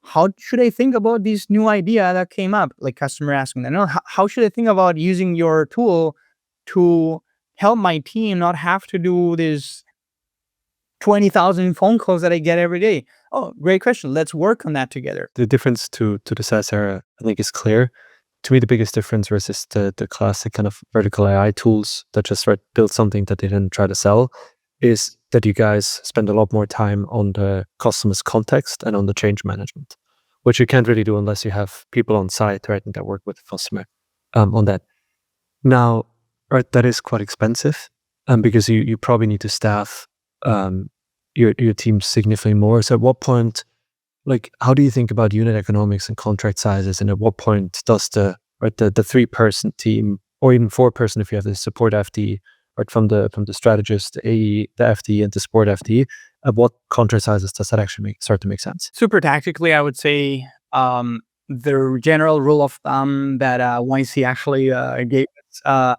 how should I think about this new idea that came up? Like customer asking them, no, how should I think about using your tool to help my team not have to do this 20,000 phone calls that I get every day? Oh, great question. Let's work on that together. The difference to the SaaS era, I think, is clear. To me, the biggest difference versus the classic kind of vertical AI tools that just build something that they didn't try to sell is that you guys spend a lot more time on the customer's context and on the change management, which you can't really do unless you have people on site, right, and that work with the customer on that. Now, right, that is quite expensive. because you probably need to staff your team significantly more. So at what point, like, how do you think about unit economics and contract sizes, and at what point does the 3-person team, or even 4-person if you have the support FD, right, from the strategist, the AE, the FD, and the support FD, at what contract sizes does that actually start to make sense? Super tactically, I would say the general rule of thumb that YC actually gave us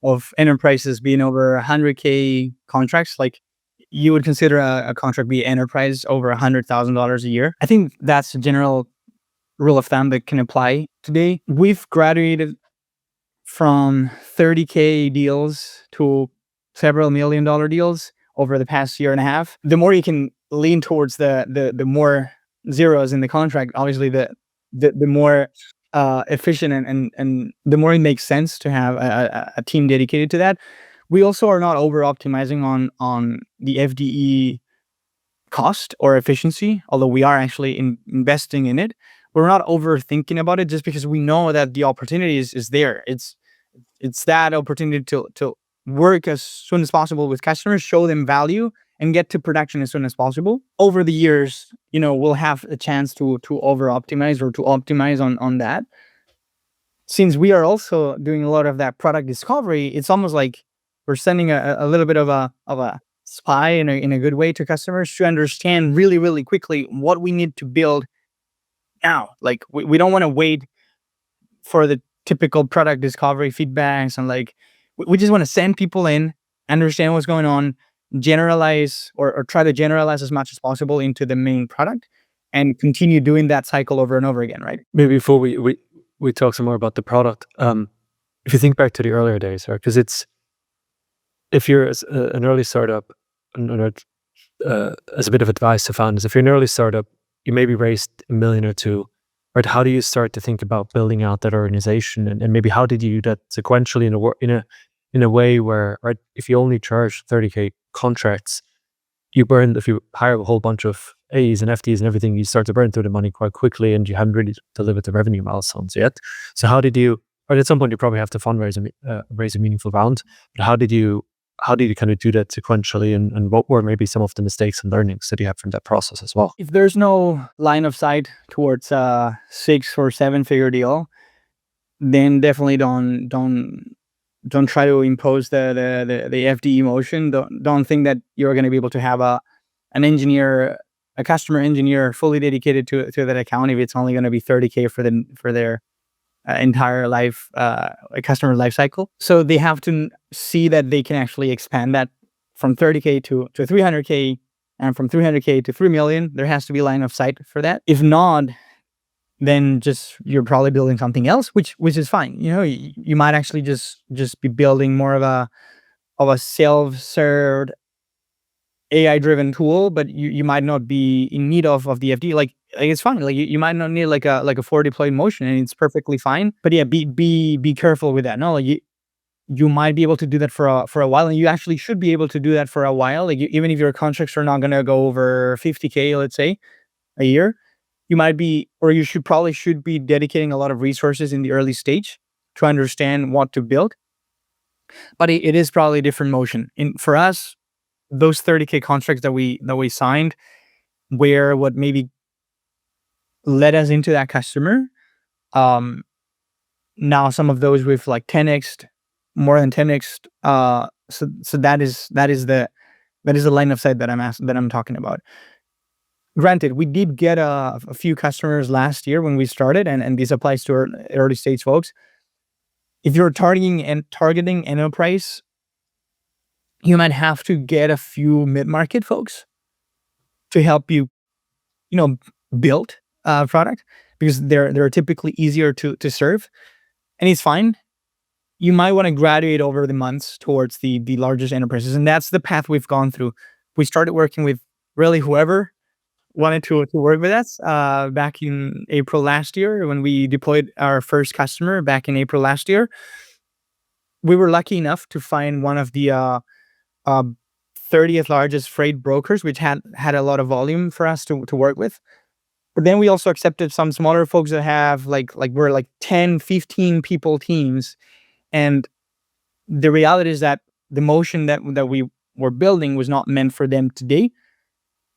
of enterprises being over 100K contracts, like you would consider a contract be enterprise over $100,000 a year. I think that's a general rule of thumb that can apply today. We've graduated from 30K deals to several $1 million deals over the past year and a half. The more you can lean towards the more zeros in the contract, obviously the more efficient and the more it makes sense to have a team dedicated to that. We also are not over optimizing on the FDE cost or efficiency, although we are actually investing in it. We're not overthinking about it just because we know that the opportunity is there. It's that opportunity to work as soon as possible with customers, show them value, and get to production as soon as possible. Over the years, we'll have a chance to over optimize or to optimize on that. Since we are also doing a lot of that product discovery, it's almost like we're sending a little bit of a spy in a good way to customers to understand really, really quickly what we need to build now. Like we don't want to wait for the typical product discovery feedbacks, and like we just want to send people in, understand what's going on, generalize or try to generalize as much as possible into the main product, and continue doing that cycle over and over again, right? Maybe before we talk some more about the product, if you think back to the earlier days, right? Because if you're an early startup, as a bit of advice to founders, if you're an early startup, you maybe raised $1 million or $2 million, right? How do you start to think about building out that organization, and maybe how did you do that sequentially in a way where, right, if you only charge 30K contracts, if you hire a whole bunch of A's and FDs and everything, you start to burn through the money quite quickly, and you haven't really delivered the revenue milestones yet. So how did you, or at some point you probably have to fundraise raise a meaningful round, but how did you kind of do that sequentially, and what were maybe some of the mistakes and learnings that you had from that process as well? If there's no line of sight towards a 6 or 7 figure deal, then definitely don't try to impose the FDE motion. Don't think that you're going to be able to have an engineer, a customer engineer fully dedicated to that account if it's only going to be 30K for their entire life, customer life cycle. So they have to see that they can actually expand that from 30K to 300K, and from 300K to 3 million. There has to be line of sight for that. If not, then just you're probably building something else, which is fine. You might actually just be building more of a self-served AI-driven tool, but you might not be in need of the FD. Like it's fine. Like you might not need like a forward deployed motion, and it's perfectly fine. But yeah, be careful with that. No, like you might be able to do that for a while, and you actually should be able to do that for a while. Like even if your contracts are not gonna go over 50K, let's say, a year, you might be, or you should be dedicating a lot of resources in the early stage to understand what to build. But it is probably a different motion. For us, those 30K contracts that we signed were what maybe led us into that customer. Now some of those with like 10x, more than 10x. So that is the line of sight that I'm talking about. Granted, we did get a few customers last year when we started, and this applies to our early stage folks. If you're targeting enterprise, you might have to get a few mid-market folks to help you, build a product, because they're typically easier to serve, and it's fine. You might want to graduate over the months towards the largest enterprises, and that's the path we've gone through. We started working with really whoever wanted to work with us back in April last year when we deployed our first customer back in April last year. We were lucky enough to find one of the 30th largest freight brokers, which had a lot of volume for us to work with. But then we also accepted some smaller folks that have we're like 10, 15 people teams. And the reality is that the motion that we were building was not meant for them today.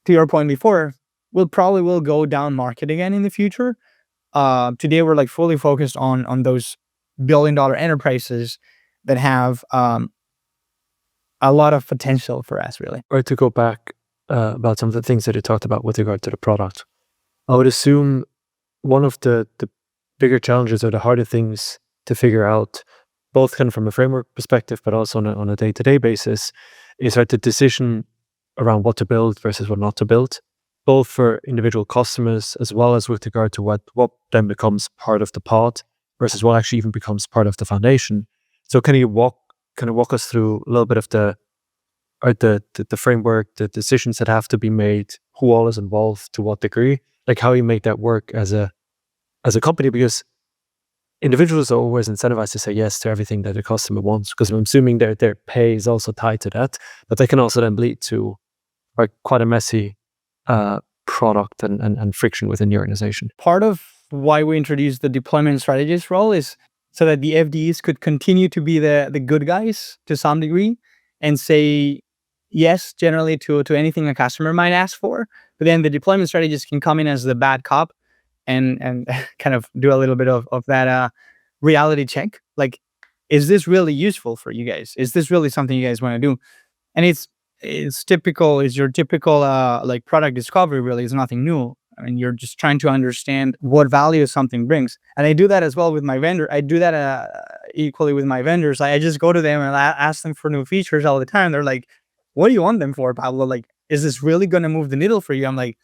To your point before, we'll probably go down market again in the future. Today we're like fully focused on those billion-dollar enterprises that have a lot of potential for us, really. Or to go back about some of the things that you talked about with regard to the product, I would assume one of the bigger challenges or the harder things to figure out, both kind of from a framework perspective, but also on a day-to-day basis, is the decision around what to build versus what not to build, both for individual customers as well as with regard to what then becomes part of the pod versus what actually even becomes part of the foundation. So can you walk us through a little bit of the framework, the decisions that have to be made, who all is involved, to what degree, like how you make that work as a company? Because individuals are always incentivized to say yes to everything that the customer wants, because I'm assuming their pay is also tied to that, but they can also then lead to quite a messy product and friction within the organization. Part of why we introduced the deployment strategist role is so that the FDEs could continue to be the good guys to some degree and say yes generally to anything a customer might ask for. But then the deployment strategist can come in as the bad cop and kind of do a little bit of that reality check. Like, is this really useful for you guys? Is this really something you guys want to do? And it's your typical like product discovery. Really, is nothing new. I mean, you're just trying to understand what value something brings. And I do that as well with my vendor. I do that equally with my vendors. I just go to them and ask them for new features all the time. They're like, what do you want them for, Pablo? Like, is this really going to move the needle for you? I'm like,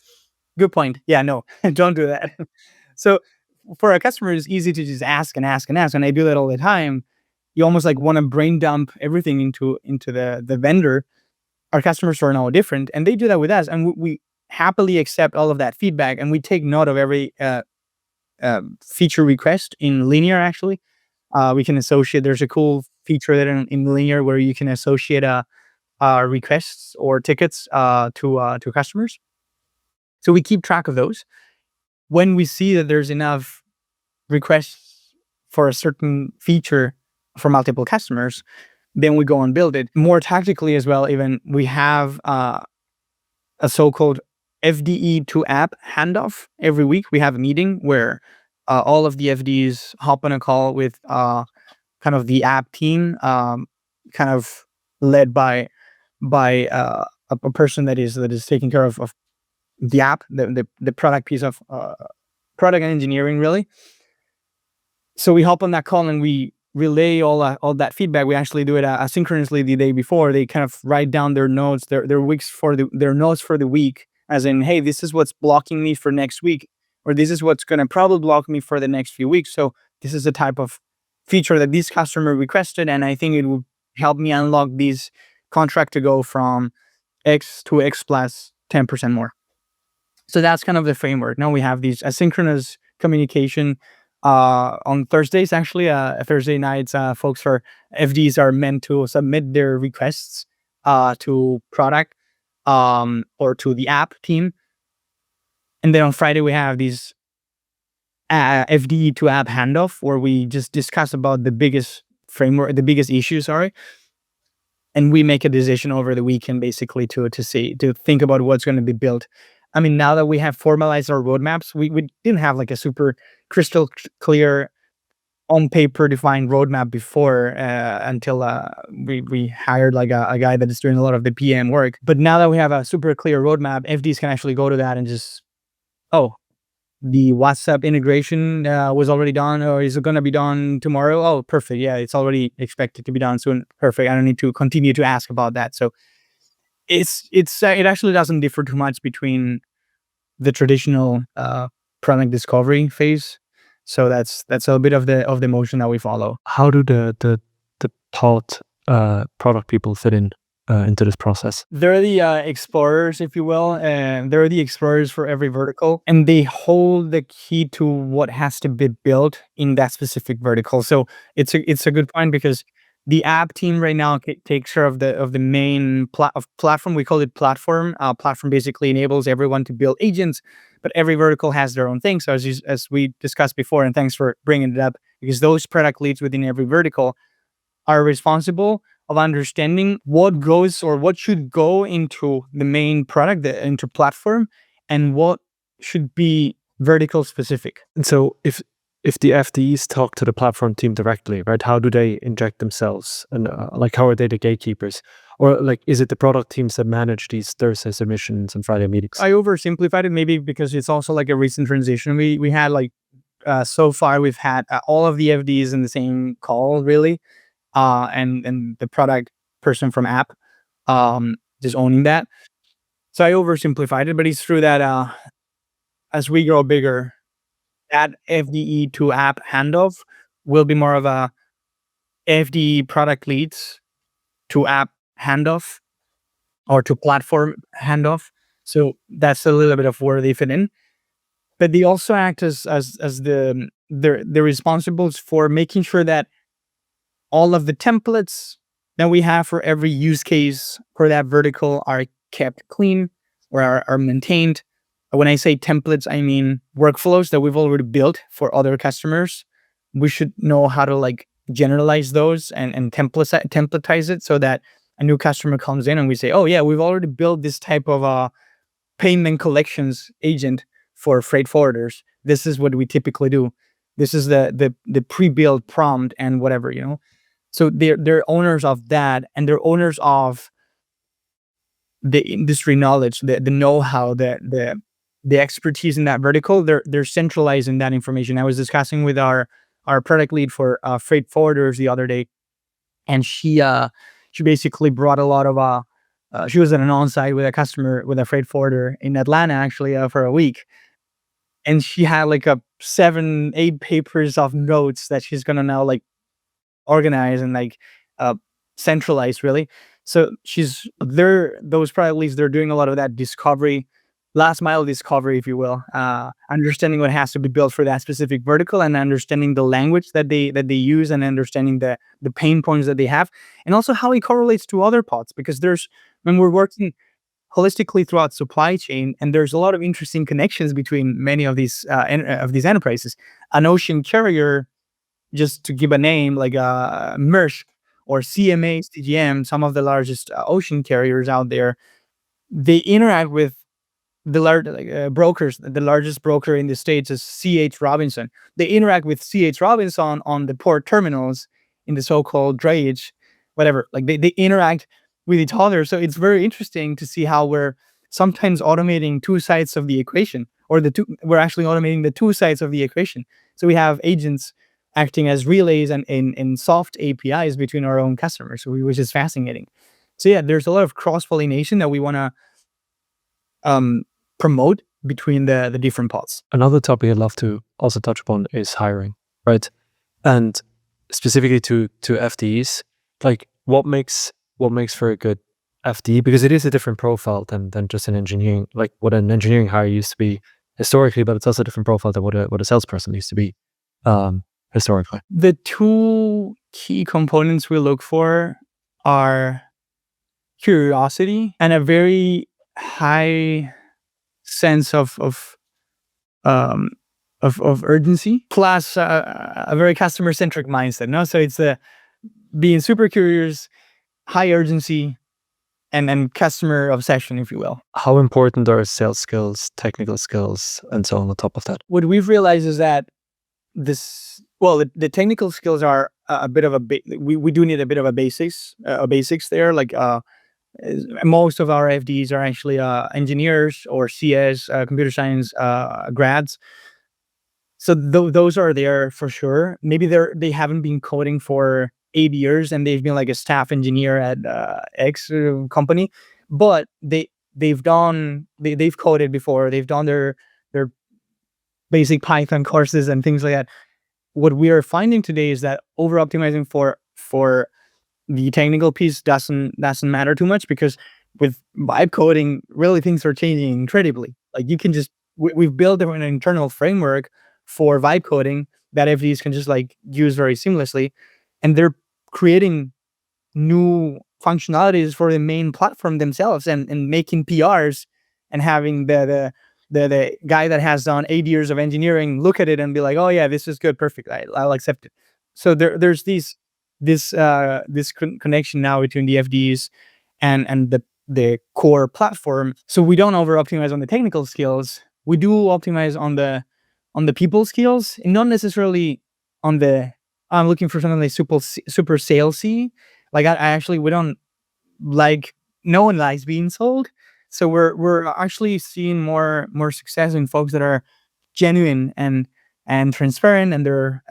good point. Yeah, no, don't do that. So for a customer, it's easy to just ask and ask and ask. And I do that all the time. You almost like want to brain dump everything into the vendor. Our customers are no different, and they do that with us. And we happily accept all of that feedback, and we take note of every feature request in Linear. Actually, we can associate. There's a cool feature that in Linear where you can associate requests or tickets to customers. So we keep track of those. When we see that there's enough requests for a certain feature for multiple customers, then we go and build it. More tactically as well, even we have a so-called FDE to app handoff. Every week we have a meeting where all of the FDEs hop on a call with kind of the app team, kind of led by a person that is taking care of the app, the product piece of product engineering, really. So we hop on that call and we relay all that feedback. We actually do it asynchronously the day before. They kind of write down their notes, their notes for the week, as in, hey, this is what's blocking me for next week, or this is what's going to probably block me for the next few weeks. So this is the type of feature that this customer requested, and I think it would help me unlock this contract to go from X to X plus 10% more. So that's kind of the framework. Now we have these asynchronous communication on Thursdays. Actually, Thursday nights, folks FDs are meant to submit their requests to product or to the app team. And then on Friday, we have these FDE to app handoff where we just discuss about the biggest issues, and we make a decision over the weekend basically to think about what's going to be built. I mean, now that we have formalized our roadmaps, we didn't have like a super crystal clear on paper defined roadmap before until we hired like a guy that is doing a lot of the PM work. But now that we have a super clear roadmap, FDs can actually go to that and just, the WhatsApp integration was already done, or is it going to be done tomorrow? Oh, perfect. Yeah, it's already expected to be done soon. Perfect. I don't need to continue to ask about that. So it actually doesn't differ too much between the traditional product discovery phase. So that's a bit of the motion that we follow. How do the pod product people fit into this process? They're the explorers, if you will, and they're the explorers for every vertical, and they hold the key to what has to be built in that specific vertical. So it's a good point, because the app team right now takes care of the main platform. We call it platform. Platform basically enables everyone to build agents, but every vertical has their own thing. So as we discussed before, and thanks for bringing it up, because those product leads within every vertical are responsible of understanding what goes or what should go into the main product, into platform, and what should be vertical specific. And so if the FDEs talk to the platform team directly, right, how do they inject themselves? And like, how are they the gatekeepers? Or like, is it the product teams that manage these Thursday submissions and Friday meetings? I oversimplified it maybe because it's also like a recent transition. We had like, so far we've had all of the FDs in the same call, really. And the product person from app, just owning that. So I oversimplified it, but it's true that as we grow bigger, that FDE to app handoff will be more of a FDE product leads to app handoff or to platform handoff. So that's a little bit of where they fit in. But they also act as the responsibles for making sure that all of the templates that we have for every use case for that vertical are kept clean or are maintained. When I say templates, I mean workflows that we've already built for other customers. We should know how to like generalize those and templatize it so that a new customer comes in and we say, oh yeah, we've already built this type of payment collections agent for freight forwarders. This is what we typically do. This is the pre-built prompt and whatever, you know. So they're owners of that, and they're owners of the industry knowledge, the know-how, the expertise in that vertical. They're centralizing that information. I was discussing with our product lead for freight forwarders the other day, and she basically brought a lot of she was at an onsite with a customer, with a freight forwarder in Atlanta, actually, for a week. And she had like 7-8 papers of notes that she's gonna now like organize and like centralize, really. So those product leads, they're doing a lot of that discovery, last mile discovery, if you will, understanding what has to be built for that specific vertical, and understanding the language that they use, and understanding the pain points that they have, and also how it correlates to other pods. Because when we're working holistically throughout supply chain, and there's a lot of interesting connections between many of these enterprises. An ocean carrier, just to give a name, like Maersk or CMA, CGM, some of the largest ocean carriers out there, they interact with the large brokers. The largest broker in the States is C.H. Robinson. They interact with C.H. Robinson on the port terminals in the so-called drayage, whatever. Like they interact with each other. So it's very interesting to see how we're sometimes automating two sides of the equation, or we're actually automating the two sides of the equation. So we have agents acting as relays and soft APIs between our own customers, which is fascinating. So yeah, there's a lot of cross-pollination that we want to promote between the different pods. Another topic I'd love to also touch upon is hiring, right? And specifically to FDEs, like what makes for a good FDE? Because it is a different profile than just an engineering, like what an engineering hire used to be historically, but it's also a different profile than what a salesperson used to be historically. The two key components we look for are curiosity and a very high sense of urgency, plus a very customer-centric mindset. No, so it's being super curious, high urgency, and customer obsession, if you will. How important are sales skills, technical skills, and so on top of that? What we've realized is that the technical skills are a bit of we do need a bit of a basics there. Like most of our FDs are actually engineers or CS, computer science grads. So those are there for sure. Maybe they haven't been coding for 8 years and they've been like a staff engineer at X company, but they've coded before. They've done their basic Python courses and things like that. What we are finding today is that over optimizing for the technical piece doesn't matter too much, because with vibe coding, really things are changing incredibly. Like you can just we've built an internal framework for vibe coding that FDs can just like use very seamlessly, and they're creating new functionalities for the main platform themselves, and making PRs, and having the guy that has done 8 years of engineering look at it and be like, oh yeah, this is good, perfect, I'll accept it. So there's these this connection now between the FDEs and the core platform. So we don't over optimize on the technical skills. We do optimize on the people skills, and not necessarily on the I'm looking for something like super salesy. Like I actually we don't like no one likes being sold. So we're actually seeing more success in folks that are genuine and transparent, and they're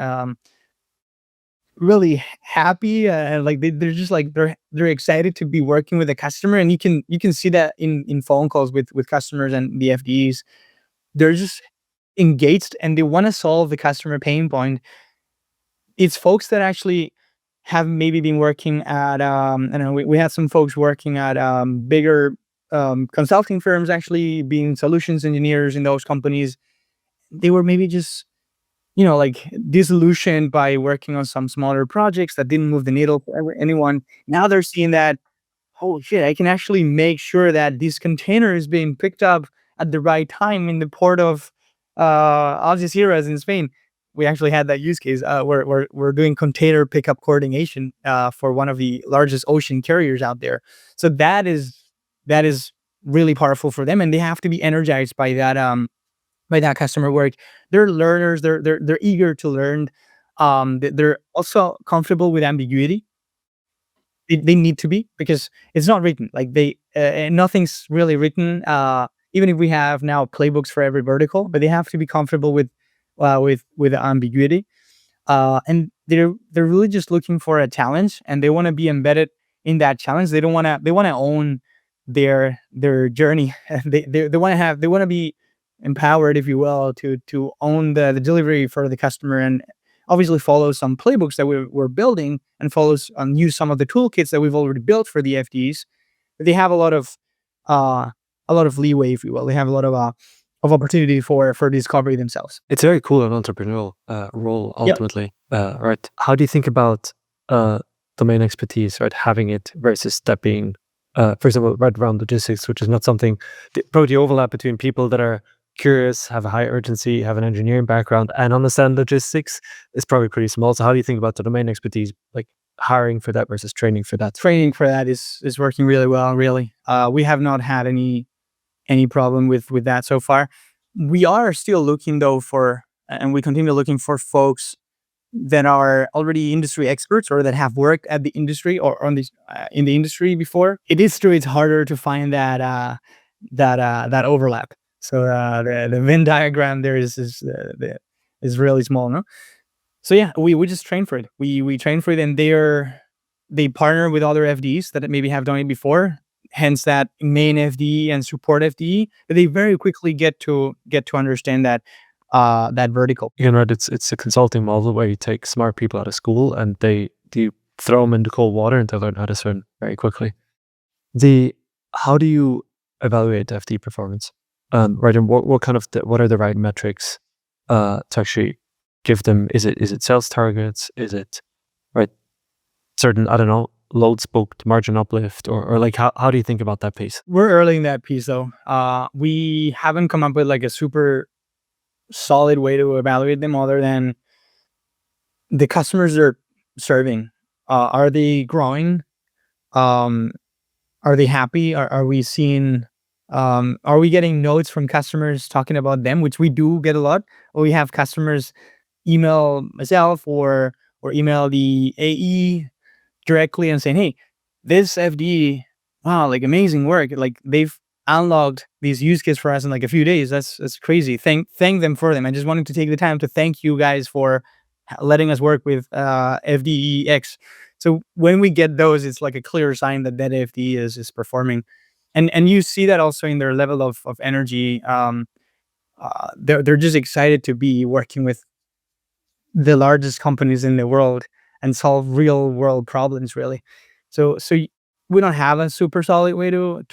really happy, and like they're just like they're excited to be working with a customer, and you can see that in phone calls with customers and the FDEs. They're just engaged and they want to solve the customer pain point. It's folks that actually have maybe been working at I don't know, we had some folks working at bigger consulting firms, actually being solutions engineers in those companies. They were maybe just like disillusioned by working on some smaller projects that didn't move the needle for anyone. Now they're seeing that, holy shit, I can actually make sure that this container is being picked up at the right time in the port of Algeciras in Spain. We actually had that use case. We're doing container pickup coordination for one of the largest ocean carriers out there. So that is really powerful for them, and they have to be energized by that customer work. They're learners. They're eager to learn. They're also comfortable with ambiguity. They need to be, because it's not written. Like nothing's really written. Even if we have now playbooks for every vertical, but they have to be comfortable with ambiguity. And they're really just looking for a challenge, and they want to be embedded in that challenge. They want to own their journey. They want to be empowered, if you will, to own the delivery for the customer, and obviously follow some playbooks that we're building, and use some of the toolkits that we've already built for the FDs. But they have uh, a lot of leeway, if you will. They have a lot of opportunity for discovery themselves. It's very cool an entrepreneurial role Yep. ultimately, right? How do you think about domain expertise, right? Having it versus that being, for example, right around logistics, which is not something. Probably the overlap between people that are curious, have a high urgency, have an engineering background, and understand logistics is probably pretty small. So how do you think about the domain expertise, like hiring for that versus training for that? Training for that is working really well. Really, we have not had any problem with that so far. We are still looking though and we continue looking for folks that are already industry experts, or that have worked at the industry or on this in the industry before. It is true; it's harder to find that overlap. So the Venn diagram there is really small, no? So yeah, we just train for it. We train for it, and they partner with other FDs that maybe have done it before. Hence that main FD and support FD. But they very quickly get to understand that vertical. Again, right, it's a consulting model where you take smart people out of school and you throw them into cold water and they learn how to swim very quickly. How do you evaluate FD performance? Right, and what kind of what are the right metrics to actually give them? Is it sales targets? Is it right certain, I don't know, loads booked, margin uplift, or like how do you think about that piece? We're early in that piece though. We haven't come up with like a super solid way to evaluate them, other than the customers they're serving. Are they growing? Um, are they happy? Are we seeing? Are we getting notes from customers talking about them, which we do get a lot? Or we have customers email myself or email the AE directly and saying, "Hey, this FD, wow, like amazing work! Like they've unlocked these use case for us in like a few days. That's crazy. Thank them for them. I just wanted to take the time to thank you guys for letting us work with FDEX." So when we get those, it's like a clear sign that FD is performing, and you see that also in their level of energy. They're just excited to be working with the largest companies in the world and solve real world problems, really. We don't have a super solid way to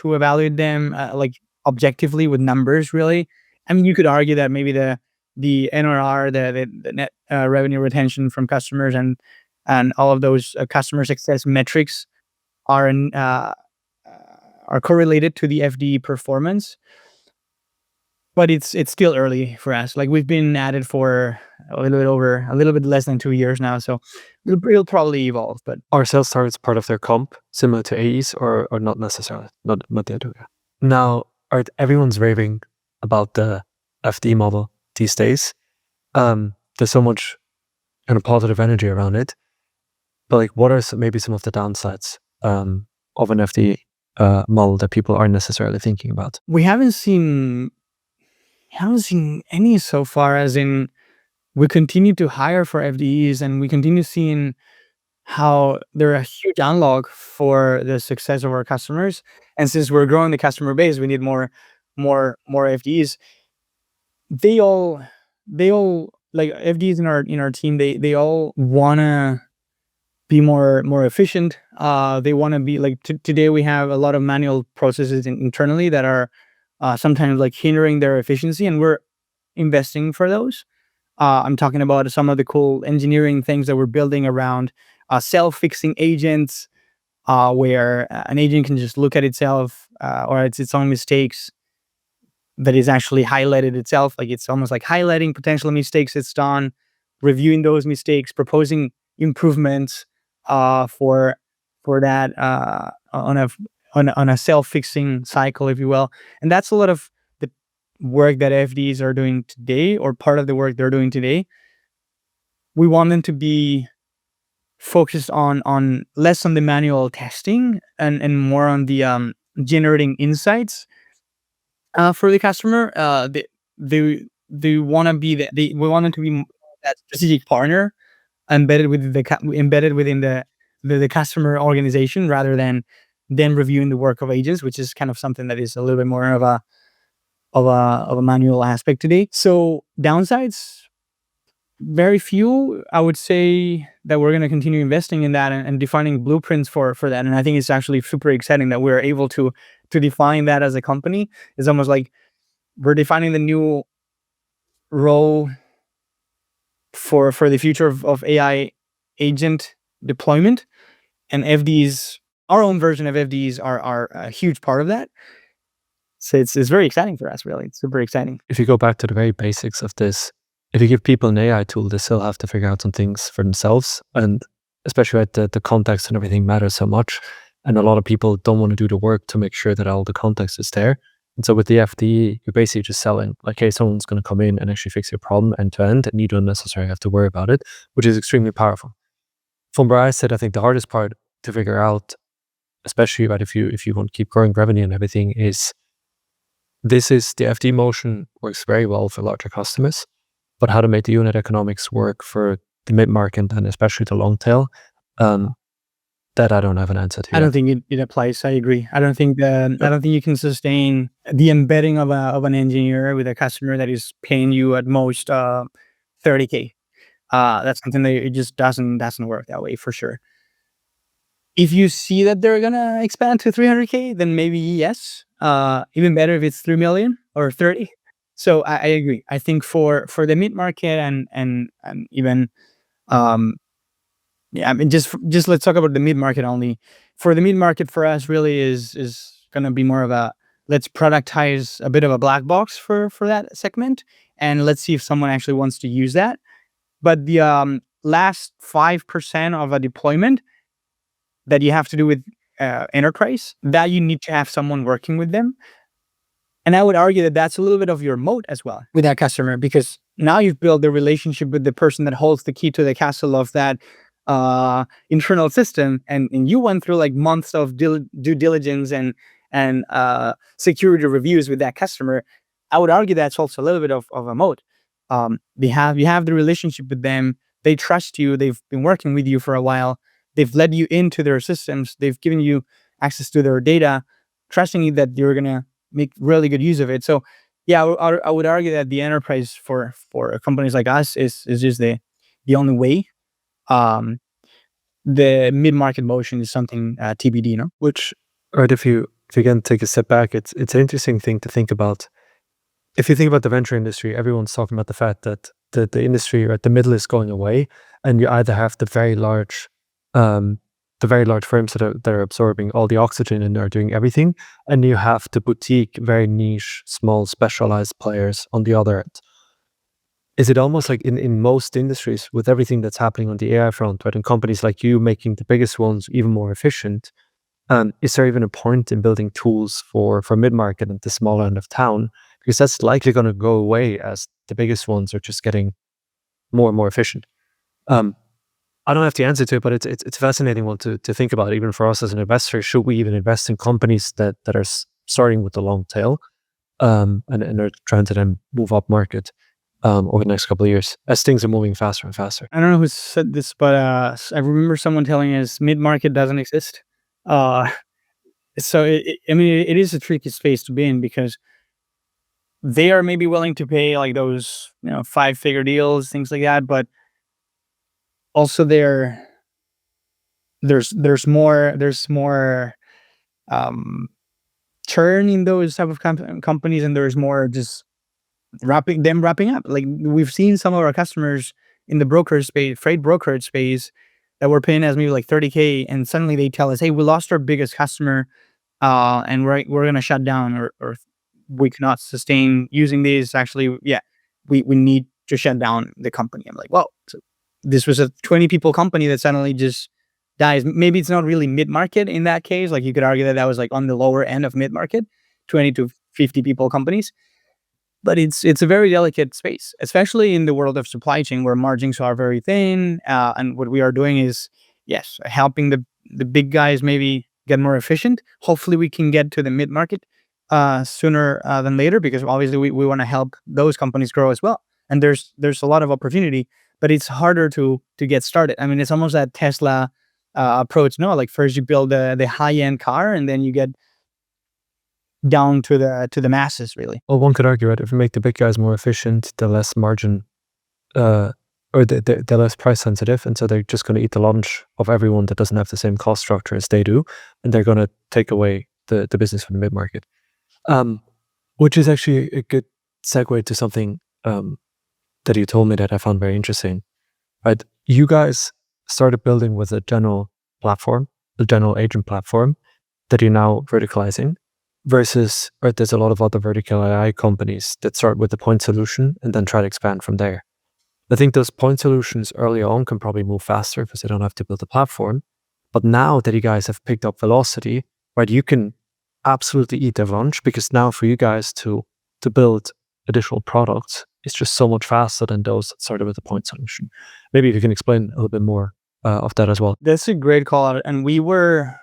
evaluate them, like objectively with numbers, really. I mean, you could argue that maybe the NRR, the net revenue retention from customers, and all of those customer success metrics are are correlated to the FD performance. but it's still early for us. Like we've been at it for a little bit less than 2 years now, so it'll probably evolve. But Are sales targets part of their comp, similar to AEs, or not necessarily? Not the other way. Now, everyone's raving about the FD model these days. There's so much kind of positive energy around it. But like, what are maybe some of the downsides of an FD model that people aren't necessarily thinking about? we haven't seen any so far. As in, we continue to hire for FDEs, and we continue seeing how they're a huge unlock for the success of our customers. And since we're growing the customer base, we need more FDEs. They all like FDEs in our team. They all wanna be more efficient. They want to be like today we have a lot of manual processes internally that are sometimes like hindering their efficiency, and we're investing for those. I'm talking about some of the cool engineering things that we're building around self-fixing agents, where an agent can just look at itself or its own mistakes that is actually highlighted itself. Like it's almost like highlighting potential mistakes it's done, reviewing those mistakes, proposing improvements for that on a self-fixing cycle, if you will. And that's a lot of the work that FDs are doing today, or part of the work they're doing today. We want them to be focused on less on the manual testing and more on the generating insights for the customer. They want to be we want them to be that strategic partner embedded within the customer organization, rather than reviewing the work of agents, which is kind of something that is a little bit more of a manual aspect today. So downsides, very few. I would say that we're going to continue investing in that and defining blueprints for that. And I think it's actually super exciting that we're able to define that as a company. It's almost like we're defining the new role for the future of AI agent deployment, and FDs, our own version of FDs, are a huge part of that. So it's very exciting for us, really. It's super exciting. If you go back to the very basics of this, if you give people an AI tool, they still have to figure out some things for themselves. And especially at the context and everything matters so much. And a lot of people don't want to do the work to make sure that all the context is there. And so with the FDE, you're basically just selling, like, hey, someone's going to come in and actually fix your problem end to end, and you don't necessarily have to worry about it, which is extremely powerful. From where I sit, I think the hardest part to figure out, especially right, if you want to keep growing revenue and everything, is the FD motion works very well for larger customers, but how to make the unit economics work for the mid-market and especially the long tail, that I don't have an answer to. I don't think it applies. I agree. I don't think you can sustain the embedding of an engineer with a customer that is paying you at most $30K. That's something that it just doesn't work that way, for sure. If you see that they're gonna expand to $300K, then maybe yes. Even better if it's 3 million or 30. So I agree. I think for the mid market and even I mean, just let's talk about the mid market only. For the mid market, for us, really is gonna be more of a, let's productize a bit of a black box for that segment, and let's see if someone actually wants to use that. But the last 5% of a deployment that you have to do with enterprise, that you need to have someone working with them. And I would argue that that's a little bit of your moat as well with that customer, because now you've built the relationship with the person that holds the key to the castle of that internal system, and you went through like months of due diligence and security reviews with that customer. I would argue that's also a little bit of a moat. You have the relationship with them. They trust you. They've been working with you for a while. They've led you into their systems. They've given you access to their data, trusting you that you're gonna make really good use of it. So, yeah, I would argue that the enterprise for companies like us is just the only way. The mid market motion is something TBD, no? Which, right, if you again take a step back, it's an interesting thing to think about. If you think about the venture industry, everyone's talking about the fact that the industry at the middle is going away, and you either have the very large the very large firms that are absorbing all the oxygen and are doing everything, and you have the boutique, very niche, small, specialized players on the other end. Is it almost like in most industries with everything that's happening on the AI front, right, and companies like you making the biggest ones even more efficient, is there even a point in building tools for mid-market and the smaller end of town? Because that's likely going to go away as the biggest ones are just getting more and more efficient. I don't have the answer to it, but it's a fascinating one to think about, even for us as an investor. Should we even invest in companies that are starting with the long tail, and are trying to then move up market over the next couple of years as things are moving faster and faster? I don't know who said this, but I remember someone telling us mid-market doesn't exist. So I mean, it is a tricky space to be in because they are maybe willing to pay like those, 5-figure deals, things like that, but also there's more um churn in those type of companies, and there's more just wrapping up. Like, we've seen some of our customers in the brokerage space, freight brokerage space, that were paying us maybe like 30K, and suddenly they tell us, "Hey, we lost our biggest customer, and we're gonna shut down, or we cannot sustain using these. Actually, yeah, we need to shut down the company." I'm like, "Well, so this was a 20 people company that suddenly just dies." Maybe it's not really mid market in that case. Like, you could argue that that was like on the lower end of mid market, 20 to 50 people companies. But it's a very delicate space, especially in the world of supply chain where margins are very thin. And what we are doing is, yes, helping the big guys maybe get more efficient. Hopefully, we can get to the mid market sooner than later, because obviously we want to help those companies grow as well. And there's a lot of opportunity, but it's harder to get started. I mean, it's almost that Tesla approach. No, like, first you build the high end car, and then you get down to the masses, really. Well, one could argue, right, if you make the big guys more efficient, the less margin, or they're less price sensitive, and so they're just going to eat the lunch of everyone that doesn't have the same cost structure as they do, and they're going to take away the business from the mid market. Which is actually a good segue to something that you told me that I found very interesting. Right, you guys started building with a general platform, a general agent platform that you're now verticalizing. Versus, right, there's a lot of other vertical AI companies that start with a point solution and then try to expand from there. I think those point solutions early on can probably move faster because they don't have to build a platform. But now that you guys have picked up velocity, right, you can absolutely eat their lunch, because now for you guys to build additional products, it's just so much faster than those that started with a point solution. Maybe if you can explain a little bit more of that as well. That's a great call out, and we were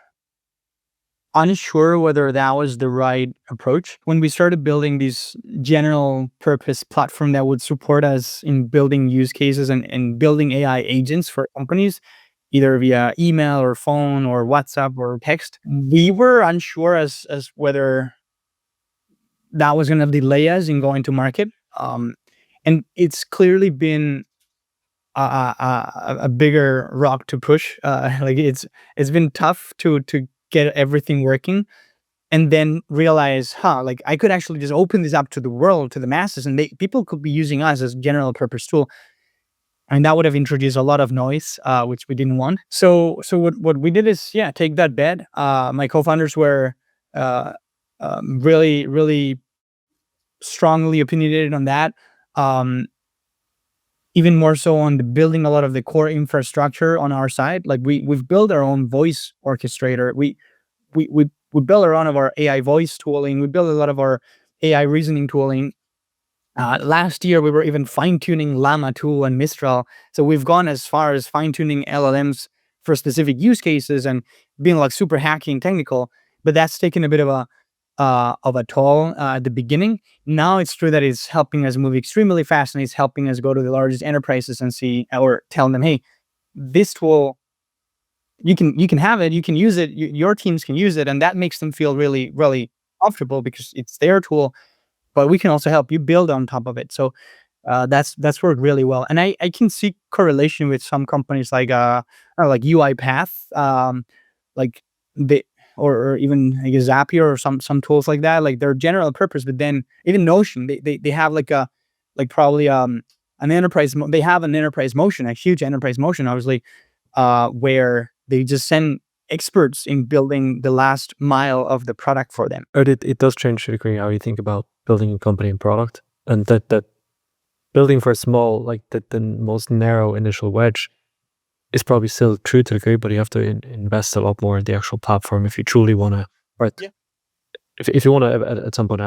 unsure whether that was the right approach when we started building this general purpose platform that would support us in building use cases and building AI agents for companies, either via email or phone or WhatsApp or text. We were unsure as whether that was going to delay us in going to market. And it's clearly been a bigger rock to push. Like, it's been tough to get everything working, and then realize, like, I could actually just open this up to the world, to the masses, and people could be using us as general purpose tool. And that would have introduced a lot of noise, which we didn't want. So what we did is, take that bet. My co-founders were really, really strongly opinionated on that. Even more so on the building a lot of the core infrastructure on our side. Like, we've built our own voice orchestrator. We built a lot of our AI voice tooling. We built a lot of our AI reasoning tooling. Last year, we were even fine-tuning Llama 2 and Mistral. So we've gone as far as fine-tuning LLMs for specific use cases and being like super hacky and technical. But that's taken a bit of a toll at the beginning. Now it's true that it's helping us move extremely fast, and it's helping us go to the largest enterprises and see, or tell them, "Hey, this tool, you can have it, you can use it, your teams can use it," and that makes them feel really, really comfortable because it's their tool. But we can also help you build on top of it. So that's worked really well, and I can see correlation with some companies like like UiPath, like they or even like Zapier or some tools like that. Like, they're general purpose, but then even Notion, they have like probably an enterprise. They have an enterprise motion, a huge enterprise motion, obviously, where they just send experts in building the last mile of the product for them. It does change to a degree how you think about building a company and product, and that building for a small, like the most narrow initial wedge is probably still true to a degree, but you have to invest a lot more in the actual platform if you truly want to, right? Yeah. If you want to at some point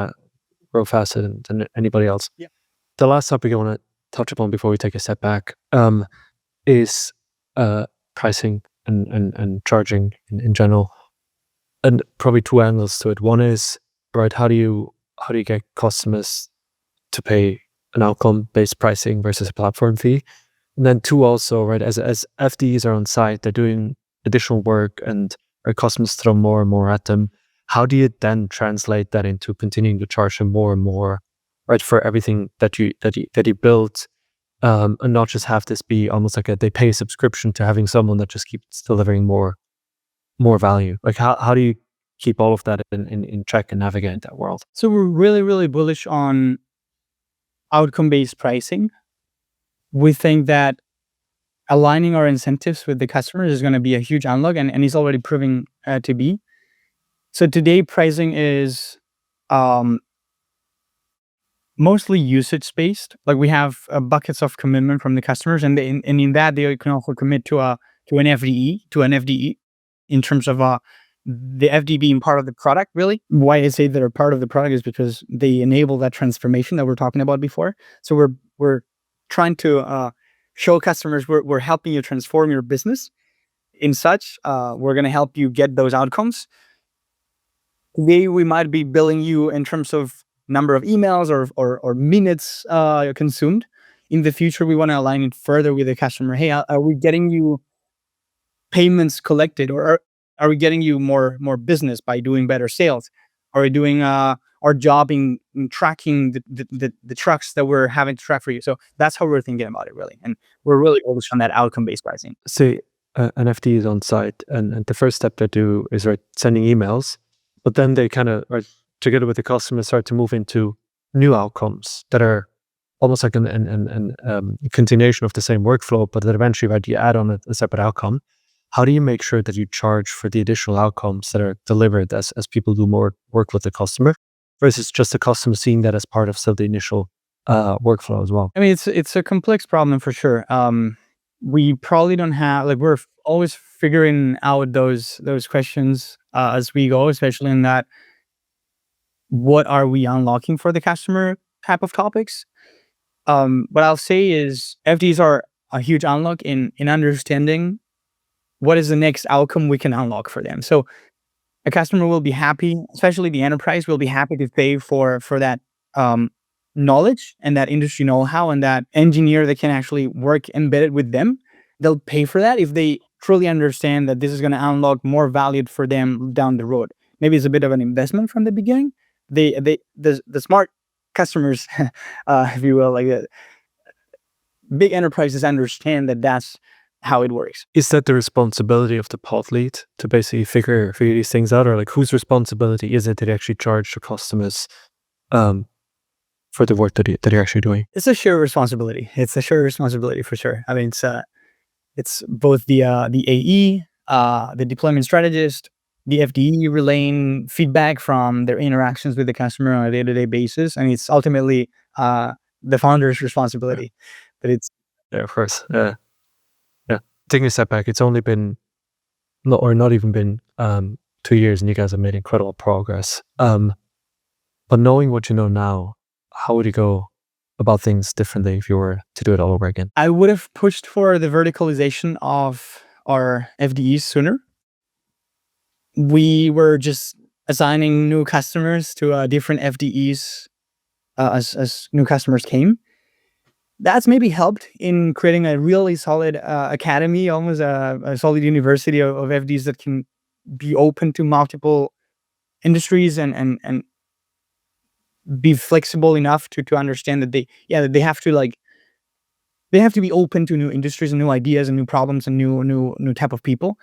grow faster than anybody else. Yeah. The last topic I want to touch upon before we take a step back is pricing and charging in general, and probably two angles to it. One is, right, how do you get customers to pay an outcome-based pricing versus a platform fee? And then two, also, right, as FDEs are on site, they're doing additional work and our customers throw more and more at them. How do you then translate that into continuing to charge them more and more, right, for everything that you built, and not just have this be almost like they pay a subscription to having someone that just keeps delivering more value? Like how do you keep all of that in check and navigate that world? So we're really, really bullish on outcome-based pricing. We think that aligning our incentives with the customers is going to be a huge unlock, and it's already proving to be. So today, pricing is mostly usage-based. Like we have buckets of commitment from the customers, and in that they can also commit to an FDE in terms of the FD being part of the product. Really, why I say they're part of the product is because they enable that transformation that we're talking about before. So we're trying to show customers we're helping you transform your business. In such, we're going to help you get those outcomes. Today, we might be billing you in terms of number of emails or minutes consumed. In the future, we want to align it further with the customer. Hey, are we getting you payments collected, or are we getting you more business by doing better sales? Are we doing our job in tracking the trucks that we're having to track for you? So that's how we're thinking about it, really. And we're really bullish on that outcome-based pricing. Say an FD is on site, and the first step they do is, right, sending emails, but then they kind of, right, together with the customer, start to move into new outcomes that are almost like a continuation of the same workflow, but that eventually, right, you add on a separate outcome. How do you make sure that you charge for the additional outcomes that are delivered as people do more work with the customer, versus just the customer seeing that as part of still the initial workflow as well? I mean, it's a complex problem for sure. We probably don't have, like, we're always figuring out those questions as we go, especially in that, what are we unlocking for the customer type of topics. What I'll say is FDs are a huge unlock in understanding what is the next outcome we can unlock for them. So a customer will be happy, especially the enterprise will be happy to pay for that knowledge and that industry know-how and that engineer that can actually work embedded with them. They'll pay for that if they truly understand that this is going to unlock more value for them down the road. Maybe it's a bit of an investment from the beginning. The smart customers, if you will, like big enterprises understand that that's how it works. Is that the responsibility of the pod lead to basically figure these things out, or like whose responsibility is it to actually charge the customers for the work that you're actually doing? It's a shared responsibility. It's a shared responsibility for sure. I mean, it's both the AE, the deployment strategist, the FDE relaying feedback from their interactions with the customer on a day-to-day basis, and it's ultimately the founder's responsibility. But it's of course, yeah. Taking a step back, it's only been not even been 2 years, and you guys have made incredible progress. But knowing what you know now, how would you go about things differently if you were to do it all over again? I would have pushed for the verticalization of our FDEs sooner. We were just assigning new customers to different FDEs as new customers came. That's maybe helped in creating a really solid academy, almost a solid university of FDs that can be open to multiple industries and be flexible enough to understand that they have to be open to new industries and new ideas and new problems and new type of people.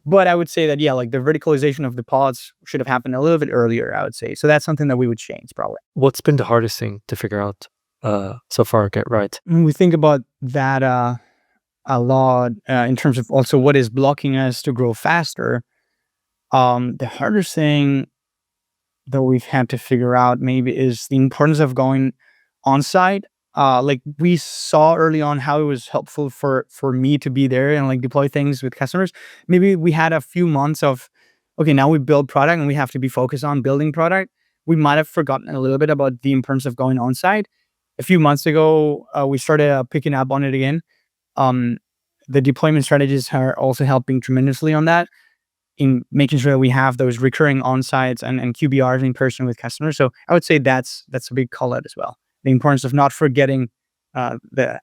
But I would say that, like the verticalization of the pods should have happened a little bit earlier, I would say. So that's something that we would change probably. What's been the hardest thing to figure out so far, get right? When we think about that a lot in terms of also what is blocking us to grow faster, The hardest thing that we've had to figure out maybe is the importance of going on site. Like we saw early on how it was helpful for me to be there and like deploy things with customers. Maybe we had a few months of, okay, now we build product and we have to be focused on building product. We might have forgotten a little bit about the importance of going on site. A few months ago, we started picking up on it again. Um, the deployment strategists are also helping tremendously on that, in making sure that we have those recurring on-sites and QBRs in person with customers. So I would say that's a big call out as well. The importance of not forgetting the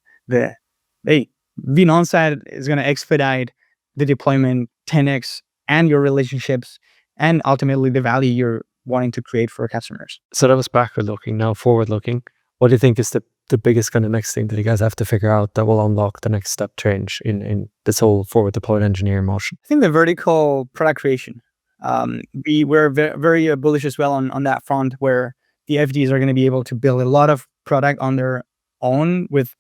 hey, being on-site is going to expedite the deployment 10x and your relationships and ultimately the value you're wanting to create for customers. So that was backward looking. Now forward looking. What do you think is the biggest kind of next thing that you guys have to figure out that will unlock the next step change in this whole forward deployed engineering motion? I think the vertical product creation. We're very bullish as well on that front, where the FDEs are going to be able to build a lot of product on their own with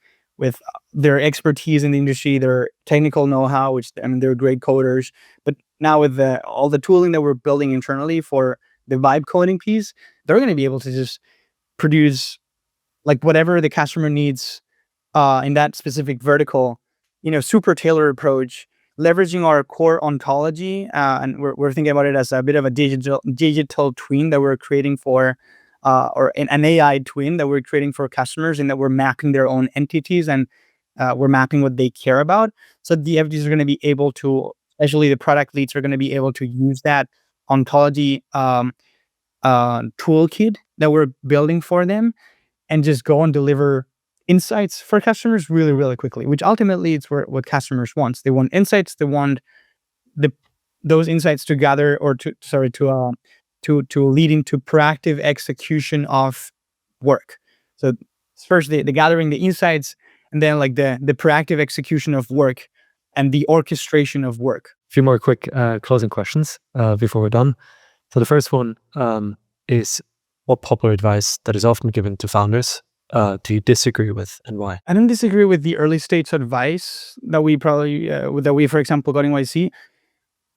their expertise in the industry, their technical know-how, which I mean they're great coders. But now with all the tooling that we're building internally for the vibe coding piece, they're going to be able to just produce like whatever the customer needs in that specific vertical, super tailored approach, leveraging our core ontology. And we're thinking about it as a bit of a digital twin that we're creating for, or an AI twin that we're creating for customers, and that we're mapping their own entities and we're mapping what they care about. So the FDs are going to be able to, especially the product leads, are going to be able to use that ontology toolkit that we're building for them and just go and deliver insights for customers really, really quickly, which ultimately it's what customers want. They want insights. They want those insights to gather or to lead into proactive execution of work. So first the gathering the insights, and then like the proactive execution of work and the orchestration of work. A few more quick closing questions before we're done. So the first one is, what popular advice that is often given to founders do you disagree with, and why? I don't disagree with the early stage advice that we for example, got in YC.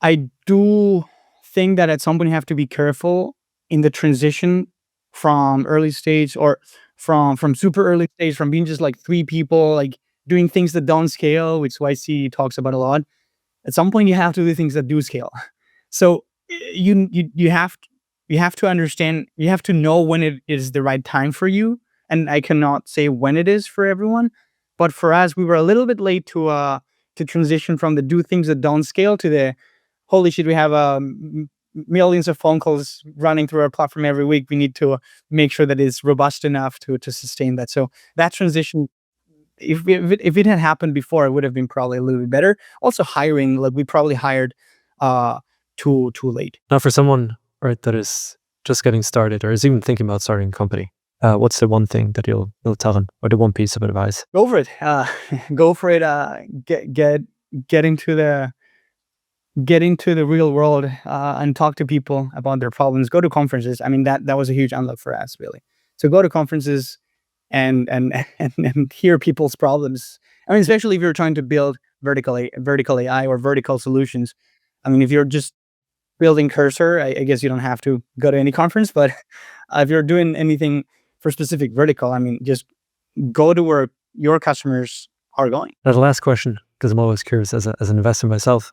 I do think that at some point you have to be careful in the transition from early stage or from super early stage, from being just like 3 people, like doing things that don't scale, which YC talks about a lot. At some point you have to do things that do scale. So you have to understand, you have to know when it is the right time for you. And I cannot say when it is for everyone, but for us, we were a little bit late to transition from the do things that don't scale to the holy shit, we have millions of phone calls running through our platform every week. We need to make sure that it's robust enough to sustain that. So that transition, if it had happened before, it would have been probably a little bit better. Also hiring, like we probably hired too late. Now for someone, right, that is just getting started or is even thinking about starting a company, what's the one thing that you'll tell them, or the one piece of advice? Go for it. Go for it. Get into the real world and talk to people about their problems. Go to conferences. I mean, that was a huge unlock for us, really. So go to conferences and hear people's problems. I mean, especially if you're trying to build vertical AI or vertical solutions. I mean, if you're just building Cursor, I guess you don't have to go to any conference. But if you're doing anything for specific vertical, I mean, just go to where your customers are going. Now, the last question, because I'm always curious as an investor myself,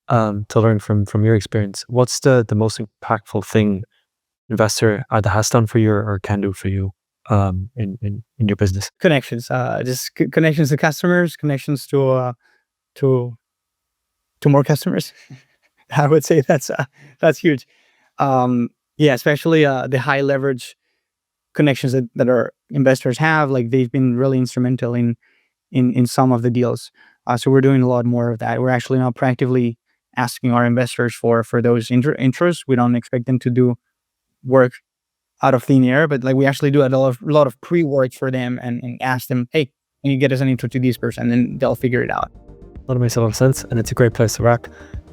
to learn from your experience, what's the most impactful thing investor either has done for you or can do for you in your business? Connections, just connections to customers, connections to more customers. I would say that's huge. Yeah, especially the high leverage connections that our investors have. Like they've been really instrumental in some of the deals. So we're doing a lot more of that. We're actually now proactively asking our investors for those intros. We don't expect them to do work out of thin air, but like we actually do a lot of pre-work for them and ask them, hey, can you get us an intro to this person? And then they'll figure it out. That makes a lot of sense, and it's a great place to wrap.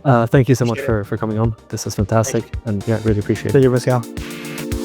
Thank you so much for coming on. This was fantastic, and yeah, really appreciate it. Thank you, Pascal.